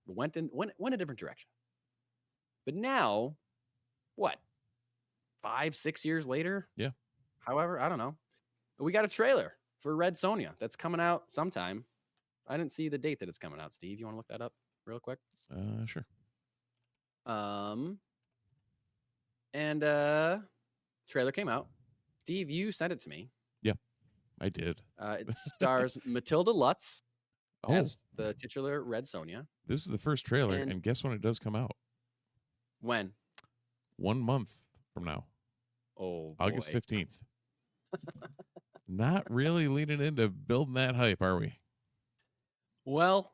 went a different direction. But now, what? 5-6 years later? Yeah. However, I don't know. We got a trailer for Red Sonja that's coming out sometime. I didn't see the date that it's coming out. Steve, you want to look that up real quick? Sure. Trailer came out. Steve, you sent it to me. Yeah, I did. It stars Matilda Lutz Oh, as the titular Red Sonja. this is the first trailer, and guess when it does come out? When? 1 month from now. Oh, August boy. 15th. Not really leaning into building that hype, are we? Well,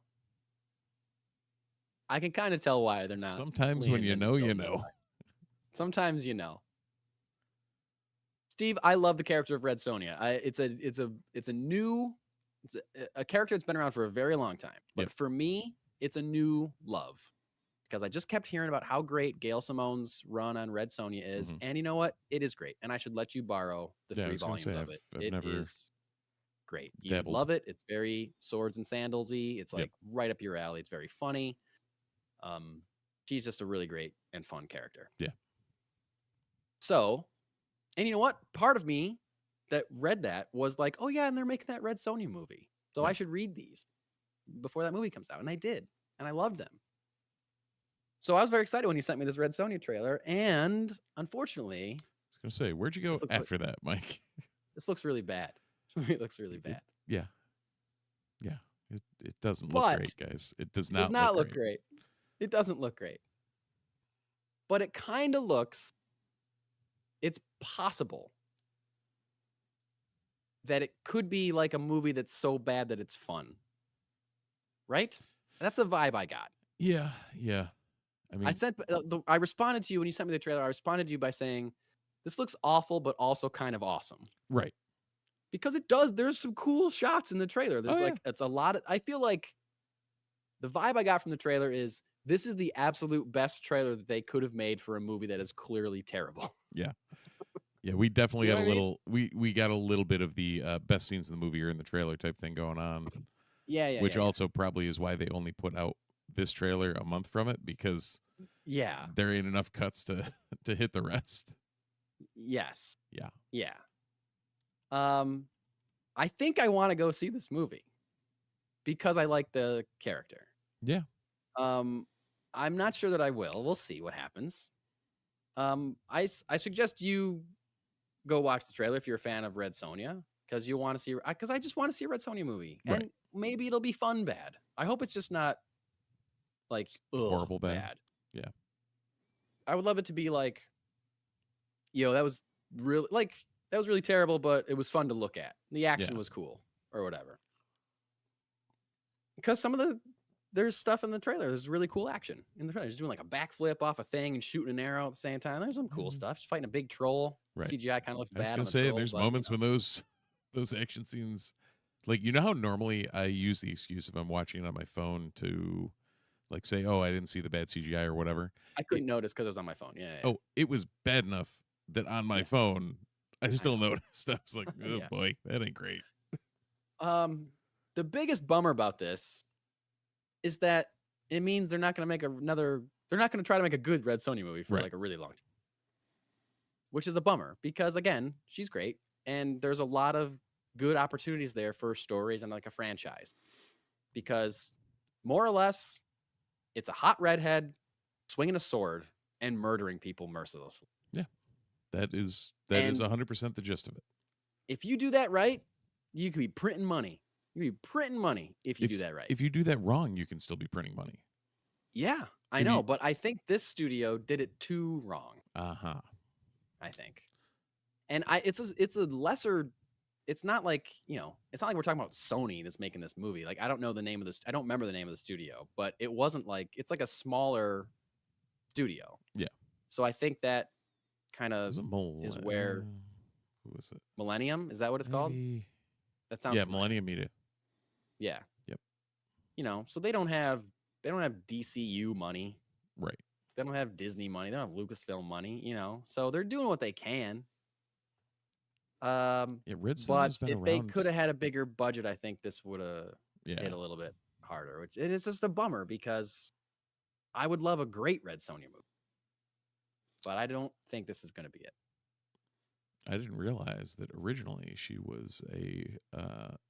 I can kind of tell why they're not. Sometimes when you know, you know. Sometimes you know. Steve, I love the character of Red Sonja. It's a It's a character that's been around for a very long time. But Yep. for me, it's a new love. Because I just kept hearing about how great Gail Simone's run on Red Sonja is. Mhm. And you know what? It is great. And I should let you borrow the Yeah, I 3 was gonna volumes say, of it. I've It never is great. You would dabbled. love it. It's very swords and sandals-y. It's Yep. like right up your alley. It's very funny. She's just a really great and fun character. Yeah. So, and you know what? Part of me that read that was like, oh yeah, and they're making that Red Sonja movie. So Yeah. I should read these before that movie comes out. And I did. And I loved them. So I was very excited when you sent me this Red Sonja trailer. And unfortunately, I was gonna say, where'd you go This looks like- after that, Mike? this looks really bad. It looks really bad. Yeah. Yeah. It doesn't But look great, guys. It does not, Does not look great. It doesn't look great. But it kind of looks, it's possible that it could be like a movie that's so bad that it's fun. Right? That's the vibe I got. Yeah, yeah. I mean, I responded to you when you sent me the trailer. I responded to you by saying, this looks awful, but also kind of awesome. right. Because it does. There's some cool shots in the trailer. There's Oh, like, it's a lot of, I feel like the vibe I got from the trailer is this is the absolute best trailer that they could have made for a movie that is clearly terrible. Yeah, we definitely You got know a what I mean? little. We got a little bit of the best scenes in the movie or in the trailer type thing going on, Yeah. which also probably is why they only put out this trailer a month from it, because Yeah. there ain't enough cuts to to hit the rest. Yes. Yeah. Yeah. I think I want to go see this movie because I like the character. Yeah. I'm not sure that I will. We'll see what happens. I suggest you go watch the trailer if you're a fan of Red Sonja, because you want to see, because I just want to see a Red Sonja movie, Right. and maybe it'll be fun bad. I hope it's just not like Horrible bad. Yeah. I would love it to be like, that was really terrible, but it was fun to look at. The action Yeah. was cool or whatever. Because there's stuff in the trailer. There's really cool action in the trailer. He's doing like a backflip off a thing and shooting an arrow at the same time. There's some cool stuff. He's fighting a big troll. Right. CGI kind of looks I was bad. gonna on the say, troll, there's but, moments when those action scenes, like, you know how normally I use the excuse if I'm watching it on my phone to, like, say, oh, I didn't see the bad CGI or whatever. I couldn't notice because it was on my phone. Yeah. Oh, it was bad enough that on my Yeah. phone I still noticed. I was like, oh Yeah. boy, that ain't great. The biggest bummer about this is that it means they're not going to make another. They're not going to try to make a good Red Sonja movie for Right. like a really long time, which is a bummer because again, she's great and there's a lot of good opportunities there for stories and like a franchise. Because more or less, it's a hot redhead swinging a sword and murdering people mercilessly. That is And- 100% the gist of it. If you do that right, you could be printing money. You could be printing money if you do that right. If you do that wrong, you can still be printing money. Yeah, I If know, you- but I think this studio did it too wrong. Uh-huh. I think, and it's a lesser. It's not like it's not like we're talking about Sony that's making this movie. Like I don't know the name of this. I don't remember the name of the studio, but it wasn't like it's like a smaller studio. Yeah. So I think that kind of Was it is where- who was it? Millennium, is that what it's called? Maybe- That sounds Yeah, familiar. Millennium Media. Yeah. Yep. So they don't have DCU money. Right. They don't have Disney money. They don't have Lucasfilm money, So they're doing what they can. Yeah, Red But Sonja's been if around. they could have had a bigger budget, I think this would have Yeah. hit a little bit harder. Which it's just a bummer because I would love a great Red Sonja movie. But I don't think this is going to be it. I didn't realize that originally she was a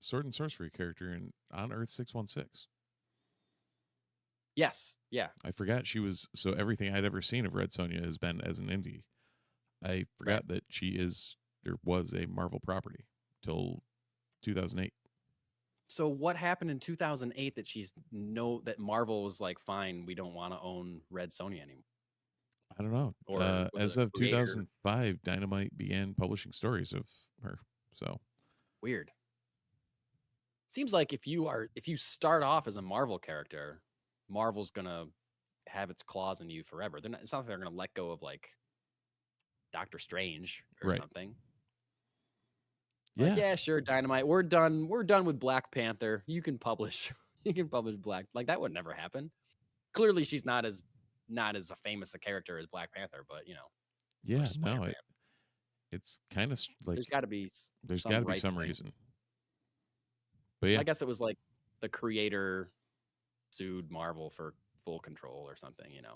sword and sorcery character on Earth 616. Yes. Yeah. I forgot she was. So everything I'd ever seen of Red Sonja has been as an indie. I forgot that she was a Marvel property till 2008. So what happened in 2008 that Marvel was like, fine, we don't want to own Red Sonja anymore? I don't know. Or was As it a of creator? 2005, Dynamite began publishing stories of her. So Weird. Seems like if you start off as a Marvel character, Marvel's gonna have its claws in you forever. It's not like they're gonna let go of like Doctor Strange or Right. something. Like, yeah, sure, Dynamite. We're done. We're done with Black Panther. You can publish. You can publish Black. Like that would never happen. Clearly, she's not as a famous a character as Black Panther, but Yeah, no, Spider-Man. it's kind of like There's got to be some reason. But yeah, I guess it was like the creator sued Marvel for full control or something, and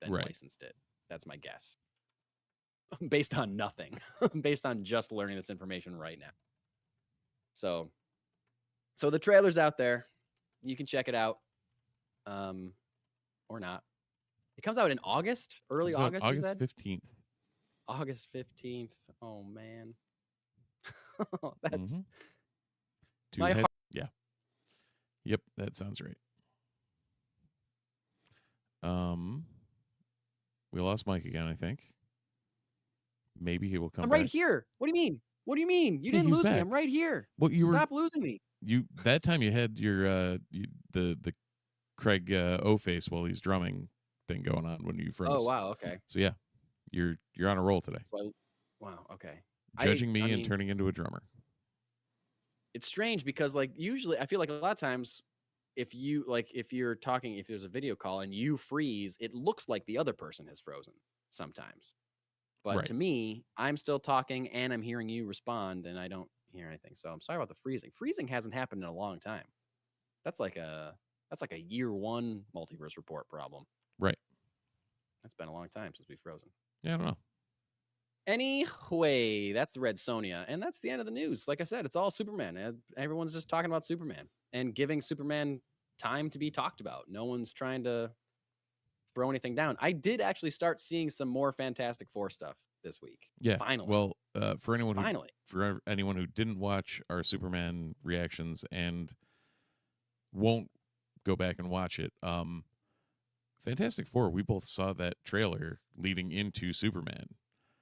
then licensed it. That's my guess. Based on nothing. Based on just learning this information right now. So the trailer's out there. You can check it out. Or not. It comes out in August? Early August, you said? August 15th. August 15th. Oh, man. That's... Yeah. Yep, that sounds right. We lost Mike again, I think. Maybe he will come I'm back. right here. What do you mean? What do you mean? You didn't lose me. I'm right here. Well, Stop losing me. That time you had your the Craig O-face while he's drumming thing going on when you froze. Oh wow, okay. So yeah, you're on a roll today. Wow, okay. Judging me and turning into a drummer. It's strange because like usually I feel like a lot of times if you're talking, if there's a video call and you freeze, it looks like the other person has frozen sometimes. But to me, I'm still talking and I'm hearing you respond and I don't hear anything. So I'm sorry about the freezing. Freezing hasn't happened in a long time. That's like a year one Multiverse Report problem. Right. That's been a long time since we've frozen. Yeah, I don't know. Anyway, that's the Red Sonja. And that's the end of the news. Like I said, it's all Superman. Everyone's just talking about Superman and giving Superman time to be talked about. No one's trying to throw anything down. I did actually start seeing some more Fantastic Four stuff this week. Yeah. Finally. Well, for anyone who didn't watch our Superman reactions and won't go back and watch it, Fantastic Four, we both saw that trailer leading into Superman.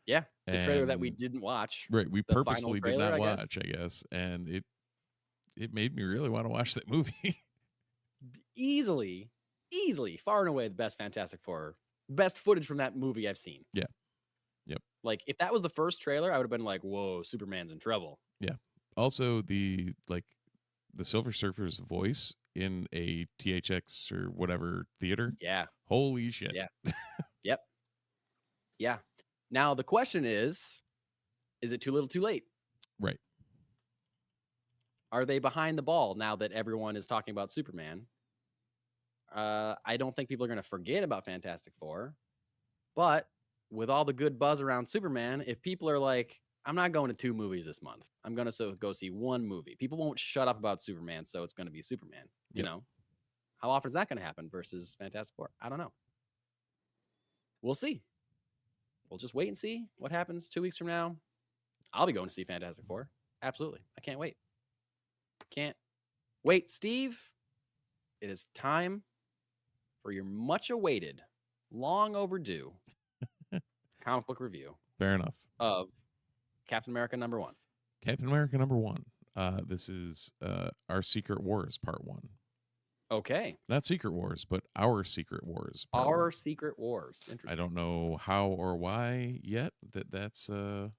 Yeah, the trailer that we didn't watch. Right, we purposefully did not watch, I guess, and it made me really want to watch that movie. Easily, far and away the best Fantastic Four, best footage from that movie I've seen. Yeah. Yep. Like if that was the first trailer, I would have been like, "Whoa, Superman's in trouble." Yeah. Also, the Silver Surfer's voice in a THX or whatever theater. Yeah. Holy shit. Yeah. Yep. Yeah. Now the question is it too little, too late? Right. Are they behind the ball now that everyone is talking about Superman? I don't think people are going to forget about Fantastic Four, but with all the good buzz around Superman, if people are like, I'm not going to 2 movies this month, I'm going to go see 1 movie, people won't shut up about Superman, so it's going to be Superman. You know? How often is that going to happen versus Fantastic Four? I don't know. We'll see. We'll just wait and see what happens 2 weeks from now. I'll be going to see Fantastic Four. Absolutely. I can't wait. Can't wait. Steve, it is time for your much awaited, long overdue comic book review. Fair enough. Of Captain America #1. Captain America #1. This is our Secret Wars Part 1. Okay. Not Secret Wars, but Our Secret Wars. Our Secret Wars. Interesting. I don't know how or why yet that's tied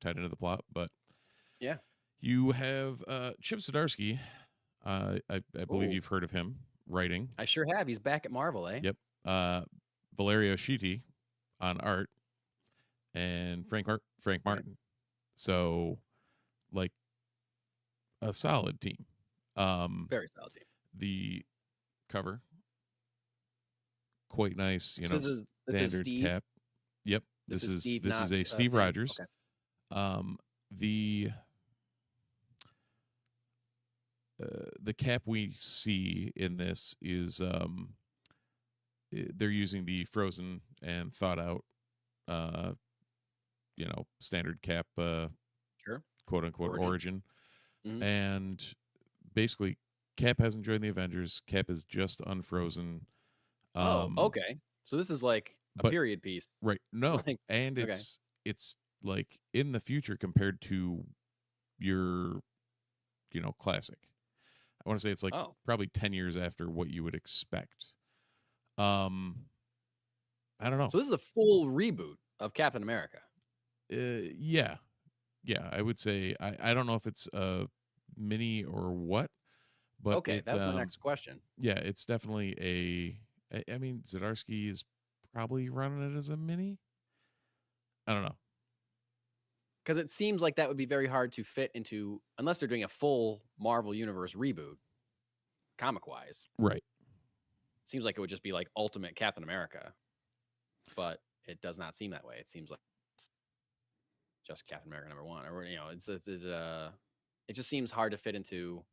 into the plot, but yeah. You have Chip Zdarsky. I believe you've heard of him writing. I sure have. He's back at Marvel, eh? Yep. Valerio Schiti on art, and Frank Martin. So, like, a solid team. Very solid team. The cover, quite nice. This is Steve? Cap. Yep. This is a Steve Rogers. Okay. The Cap we see in this is they're using the frozen and thought out standard Cap sure, quote unquote origin. Mm-hmm. And basically Cap hasn't joined the Avengers. Cap is just unfrozen. Okay. So this is like a period piece. Right. No. Like, and it's like in the future compared to your classic. I want to say it's like probably 10 years after what you would expect. I don't know. So this is a full reboot of Captain America. Yeah. yeah, I would say I don't know if it's a mini or what, but Okay, that's my next question. yeah, it's definitely I mean, Zdarsky is probably running it as a mini. I don't know. Because it seems like that would be very hard to fit into, unless they're doing a full Marvel Universe reboot, comic wise. Right. Seems like it would just be like Ultimate Captain America, but it does not seem that way. It seems like it's just Captain America #1, or it just seems hard to fit into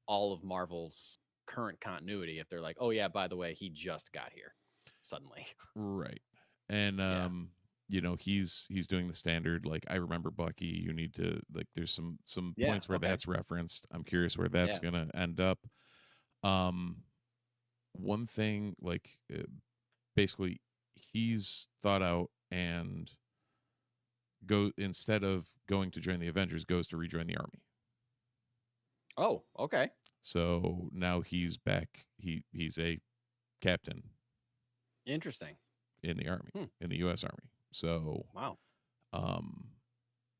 all of Marvel's current continuity if they're like, oh yeah, by the way, he just got here suddenly. Right. And Yeah. you know, he's doing the standard, like, I remember Bucky, you need to, like, there's some Yeah, points where okay. that's referenced. I'm curious where that's Yeah. gonna end up. One thing, like, basically he's thought out and instead of going to join the Avengers, goes to rejoin the army. Oh, okay. So now he's back. He's a captain Interesting. in the army, Hmm. in the U.S. Army. So Wow.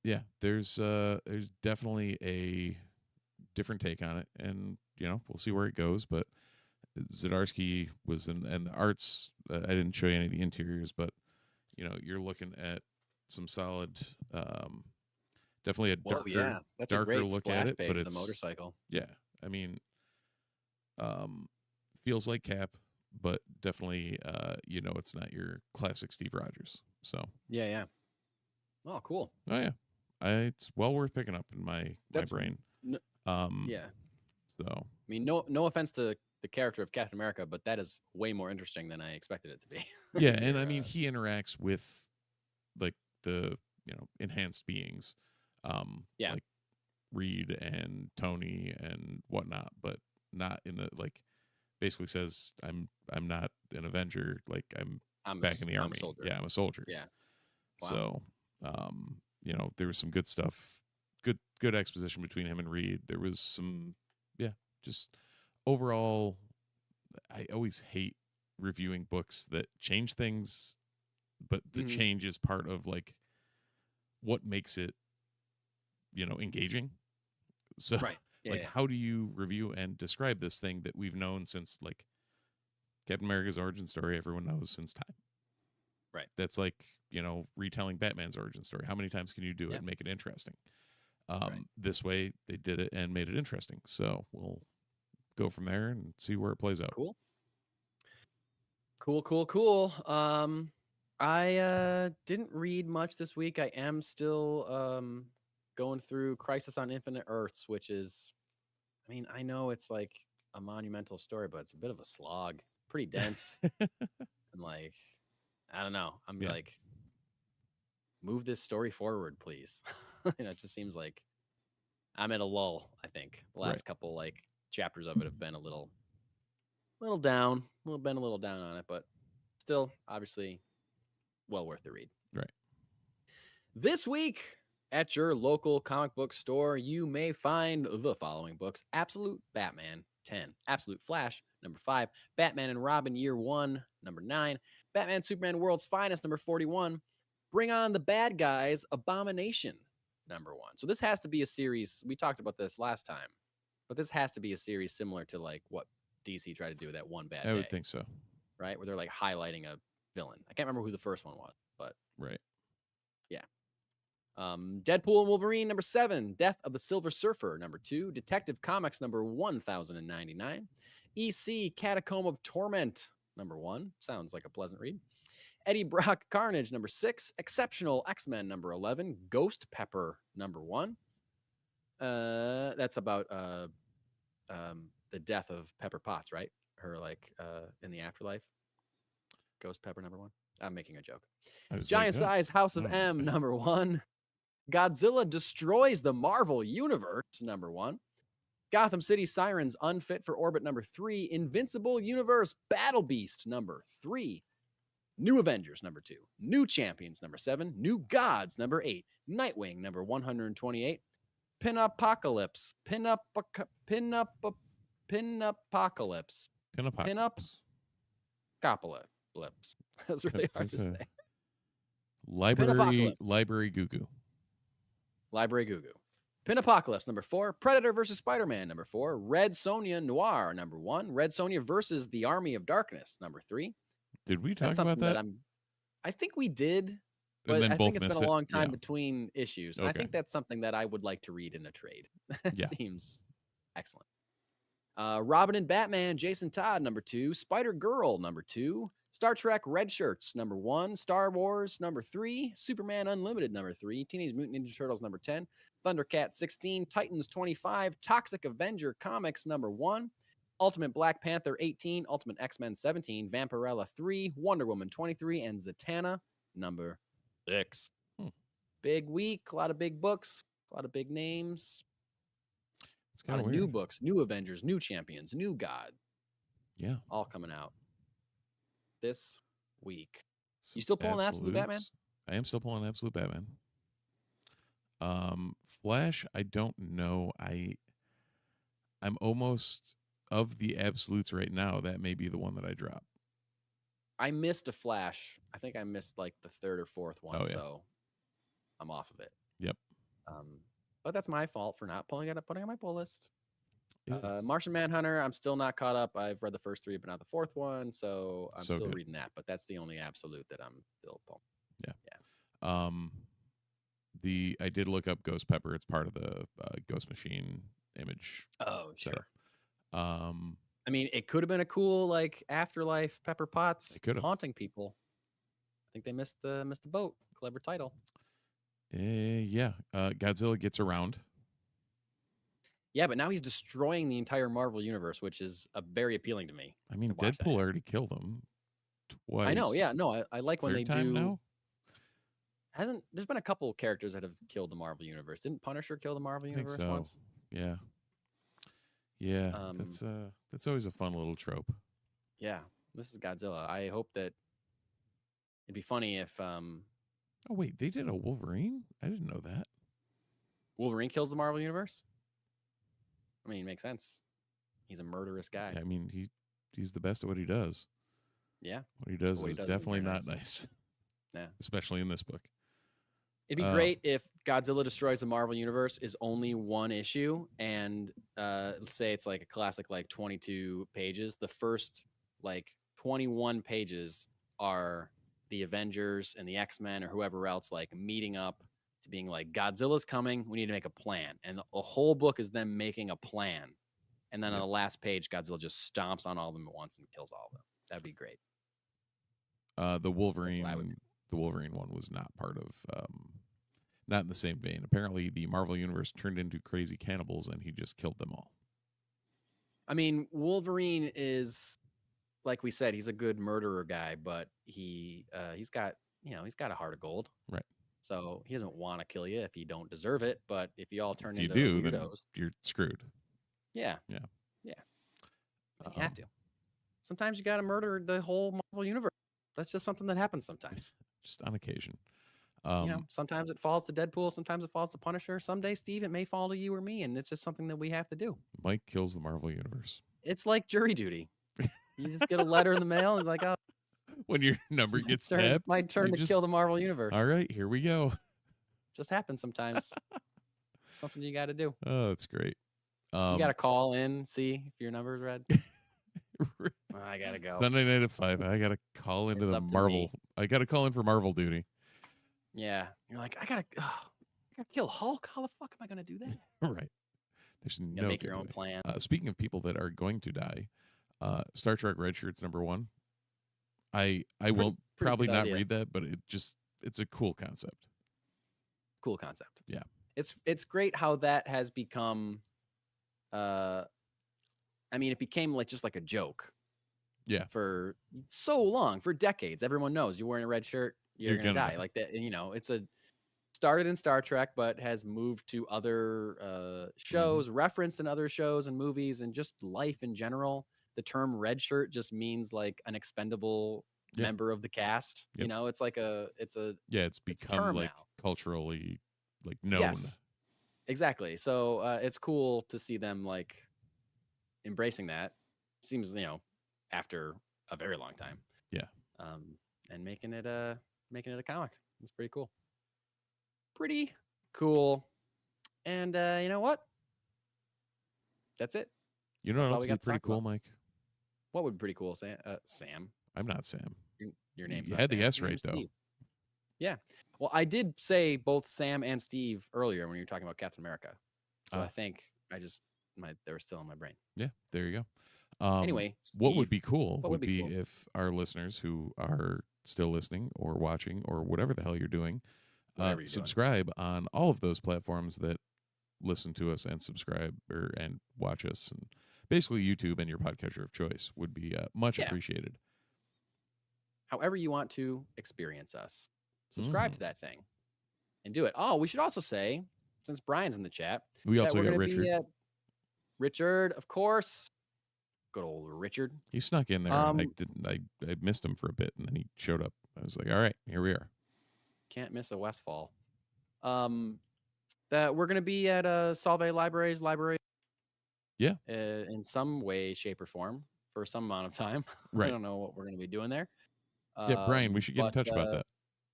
yeah, there's definitely a different take on it, and you know, we'll see where it goes. But Zdarsky was in, and the arts. I didn't show you any of the interiors, but you know, you're looking at some solid. Definitely a Well, darker, yeah, that's a darker great look splash at it, page but of the it's motorcycle. yeah. I mean, feels like Cap, but definitely, you know, it's not your classic Steve Rogers. So Yeah, yeah. Oh, cool. oh yeah, it's well worth picking up in my That's brain. Yeah. So I mean, no offense to the character of Captain America, but that is way more interesting than I expected it to be. yeah, and I mean, he interacts with like the, you know, enhanced beings, Yeah. like Reed and Tony and whatnot, but not in the, like, basically says I'm not an Avenger, like I'm back in the I'm army. a soldier. Yeah, I'm a soldier. Yeah. Wow. So, you know, there was some good stuff, good exposition between him and Reed. There was some, yeah, just overall, I always hate reviewing books that change things, but the Mhm. change is part of like what makes it, you know, engaging. So, Right. Yeah, like, yeah. how do you review and describe this thing that we've known since like Captain America's origin story? Everyone knows since time. Right. That's like, you know, retelling Batman's origin story. How many times can you do it Yeah. and make it interesting? Right. This way they did it and made it interesting. So we'll go from there and see where it plays out. Cool. I didn't read much this week. I am still going through Crisis on Infinite Earths, which is, I mean, I know it's like a monumental story, but it's a bit of a slog. Pretty dense. And like, I don't know. I'm Yeah. like, move this story forward, please. It just seems like I'm at a lull, I think. The last Right. couple like chapters of it have been a little down, a little down on it, but still obviously well worth the read. Right. This week at your local comic book store, you may find the following books: Absolute Batman 10, Absolute Flash number 5, Batman and Robin Year 1 number 9, Batman Superman World's Finest number 41, Bring On the Bad Guys Abomination number 1. So this has to be a series. We talked about this last time, but this has to be a series similar to like what DC tried to do with that One Bad Day. I would think so. Right? Where they're like highlighting a villain. I can't remember who the first one was, but right. Yeah. Deadpool and Wolverine number 7, Death of the Silver Surfer number 2, Detective Comics number 1099, EC Catacomb of Torment number 1. Sounds like a pleasant read. Eddie Brock Carnage number 6, Exceptional X-Men number 11, Ghost Pepper number 1. That's about the death of Pepper Potts, right? Her like in the afterlife. Ghost Pepper number 1. I'm making a joke. Giant Size House of M number 1. Godzilla Destroys the Marvel Universe number 1. Gotham City Sirens Unfit for Orbit number 3. Invincible Universe Battle Beast number 3. New Avengers number 2. New Champions number 7. New Gods number 8. Nightwing number 128. Pin-Apocalypse. Pin-Apocalypse. Pin-Up-Copalypse. That's really hard to say. Library Goo Goo. Library Goo Goo. Pin Apocalypse, number 4. Predator versus Spider-Man, number 4. Red Sonja Noir, number 1. Red Sonja versus the Army of Darkness, number 3. Did we talk That's about something that? I think we did, And but then I both think it's been missed a it. long time Yeah. between issues. And I Okay. think that's something that I would like to read in a trade. That Yeah. seems excellent. Robin and Batman, Jason Todd, number 2. Spider-Girl, number 2. Star Trek Red Shirts, number 1. Star Wars, number 3. Superman Unlimited, number 3. Teenage Mutant Ninja Turtles, number 10. Thundercat 16. Titans 25. Toxic Avenger Comics, number 1. Ultimate Black Panther 18. Ultimate X-Men 17. Vampirella 3. Wonder Woman 23. And Zatanna, number 6. Big week, a lot of big books, a lot of big names. It's A lot kind of of weird. new books, new Avengers, new Champions, new God, Yeah. all coming out this week. You still pulling Absolute Batman? Absolutes. I am still pulling Absolute Batman. Flash, I don't know. I'm almost of the absolutes right now. That may be the one that I drop. I missed a Flash. I think I missed like the 3rd or 4th one, so I'm off of it. Yep. But that's my fault for not putting it on my pull list. Yeah. Martian Manhunter, I'm still not caught up. I've read the first 3, but not the 4th one, so I'm still good. reading that. But that's the only absolute that I'm still pulling. I did look up Ghost Pepper. It's part of the Ghost Machine image. Oh, sure. setup. I mean, it could have been a cool like afterlife Pepper Potts It could've. haunting people. I think they missed the boat. Clever title. Yeah. Godzilla gets around. Yeah, but now he's destroying the entire Marvel universe, which is very appealing to me. I mean, watch that. Deadpool already killed him twice. I know. Yeah, no, I like when they Third time do. now? There's been a couple characters that have killed the Marvel universe. Didn't Punisher kill the Marvel I think universe so. once? Yeah. That's always a fun little trope. Yeah, this is Godzilla. I hope that it'd be funny if Oh wait, they did a Wolverine? I didn't know that. Wolverine kills the Marvel universe. I mean, it makes sense. He's a murderous guy. I mean, he's the best at what he does. Yeah. What he does What he is does is definitely very not nice. Yeah. Especially in this book. It'd be great if Godzilla Destroys the Marvel Universe is only one issue, and let's say it's like a classic, like 22 pages. The first like 21 pages are the Avengers and the X-Men or whoever else like meeting up to being like, Godzilla's coming. We need to make a plan, and the whole book is them making a plan. And then on the last page, Godzilla just stomps on all of them at once and kills all of them. That'd be great. The Wolverine one was not part of not in the same vein. Apparently the Marvel universe turned into crazy cannibals and he just killed them all. I mean, Wolverine is, like we said, he's a good murderer guy, but he's got a heart of gold. Right. So he doesn't want to kill you if you don't deserve it. But if you all turn If you into do, then weirdos, you're screwed. yeah. Yeah. Then you have to. Sometimes you got to murder the whole Marvel universe. That's just something that happens sometimes. Just on occasion. Sometimes it falls to Deadpool. Sometimes it falls to Punisher. Someday, Steve, it may fall to you or me, and it's just something that we have to do. Mike kills the Marvel universe. It's like jury duty. You just get a letter in the mail, and it's like, oh, When your number gets tapped, it's my turn to kill the Marvel universe. All right, here we go. Just happens sometimes. Something you got to do. Oh, that's great. You got to call in, see if your number is read. I gotta go. Sunday night at 5. I gotta call into It's the up to Marvel. me. I gotta call in for Marvel duty. Yeah, you're like, I gotta kill Hulk. How the fuck am I gonna do that? Right. There's You no gotta make good your own way. plan. Speaking of people that are going to die, Star Trek Red Shirts #1. I will pretty probably good not idea. read that, but it's a cool concept. Cool concept. Yeah. It's great how that has become. I mean, it became just like a joke. Yeah. For so long, for decades, everyone knows you're wearing a red shirt, you're gonna die. die. Like that, it's started in Star Trek, but has moved to other shows, referenced in other shows and movies, and just life in general. The term red shirt just means like an expendable member of the cast. Yep. It's like it's It's become term like now. culturally known. Yes, exactly. So it's cool to see them like embracing that. Seems after a very long time. Yeah. And making it a comic. It's pretty cool. Pretty cool. And you know what? That's it. You know That's what all else we would be got to pretty talk about. cool, Mike? What would be pretty cool, Sam? I'm not Sam. Your name's You not had the Sam. S Your right, name's though. Steve. Yeah. Well, I did say both Sam and Steve earlier when you were talking about Captain America. So I think they were still in my brain. Yeah, there you go. Anyway, what would Steve, be cool what would be cool? if our listeners who are still listening or watching or whatever the hell you're doing, Whatever you're doing. subscribe on all of those platforms that listen to us and subscribe and watch us, and basically YouTube and your podcatcher of choice would be much appreciated. However you want to experience us, subscribe to that thing and do it. Oh, we should also say, since Brian's in the chat, we also got gonna Richard. Be at Richard, of course. Good old Richard. He snuck in there. And I missed him for a bit, and then he showed up. I was like, all right, here we are. Can't miss a Westfall. That we're gonna be at Solvay Library's library. Yeah. In some way, shape, or form for some amount of time. Right. I don't know what we're gonna be doing there. Yeah, Brian, we should get in touch about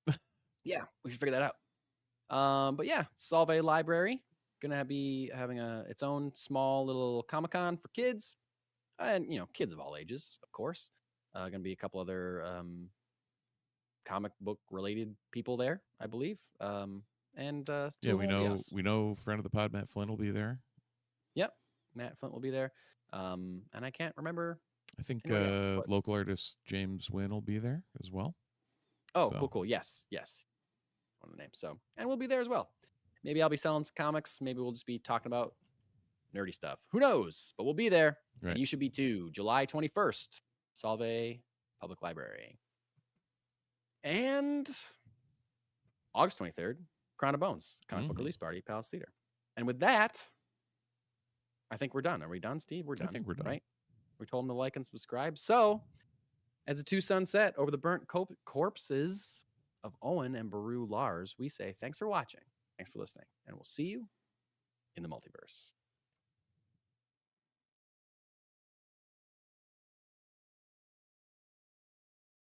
that. Yeah, we should figure that out. But yeah, Solvay Library gonna be having its own small little Comic-Con for kids, and kids of all ages, of course. Gonna be a couple other comic book related people there, I believe. And yeah, we know friend of the pod Matt Flynn will be there. Yep, Matt Flint will be there. And I can't remember. I think local artist James Wynn will be there as well. Oh, cool. Yes. One of the names. So, and we'll be there as well. Maybe I'll be selling some comics. Maybe we'll just be talking about nerdy stuff. Who knows? But we'll be there. Right. And you should be too. July 21st, Solvay Public Library. And August 23rd, Crown of Bones, comic book release party, Palace Theater. And with that, I think we're done. Are we done, Steve? We're done. I think we're done. Right? We told them to like and subscribe. So, as the two suns set over the burnt corpses of Owen and Baru Lars, we say thanks for watching. Thanks for listening. And we'll see you in the multiverse.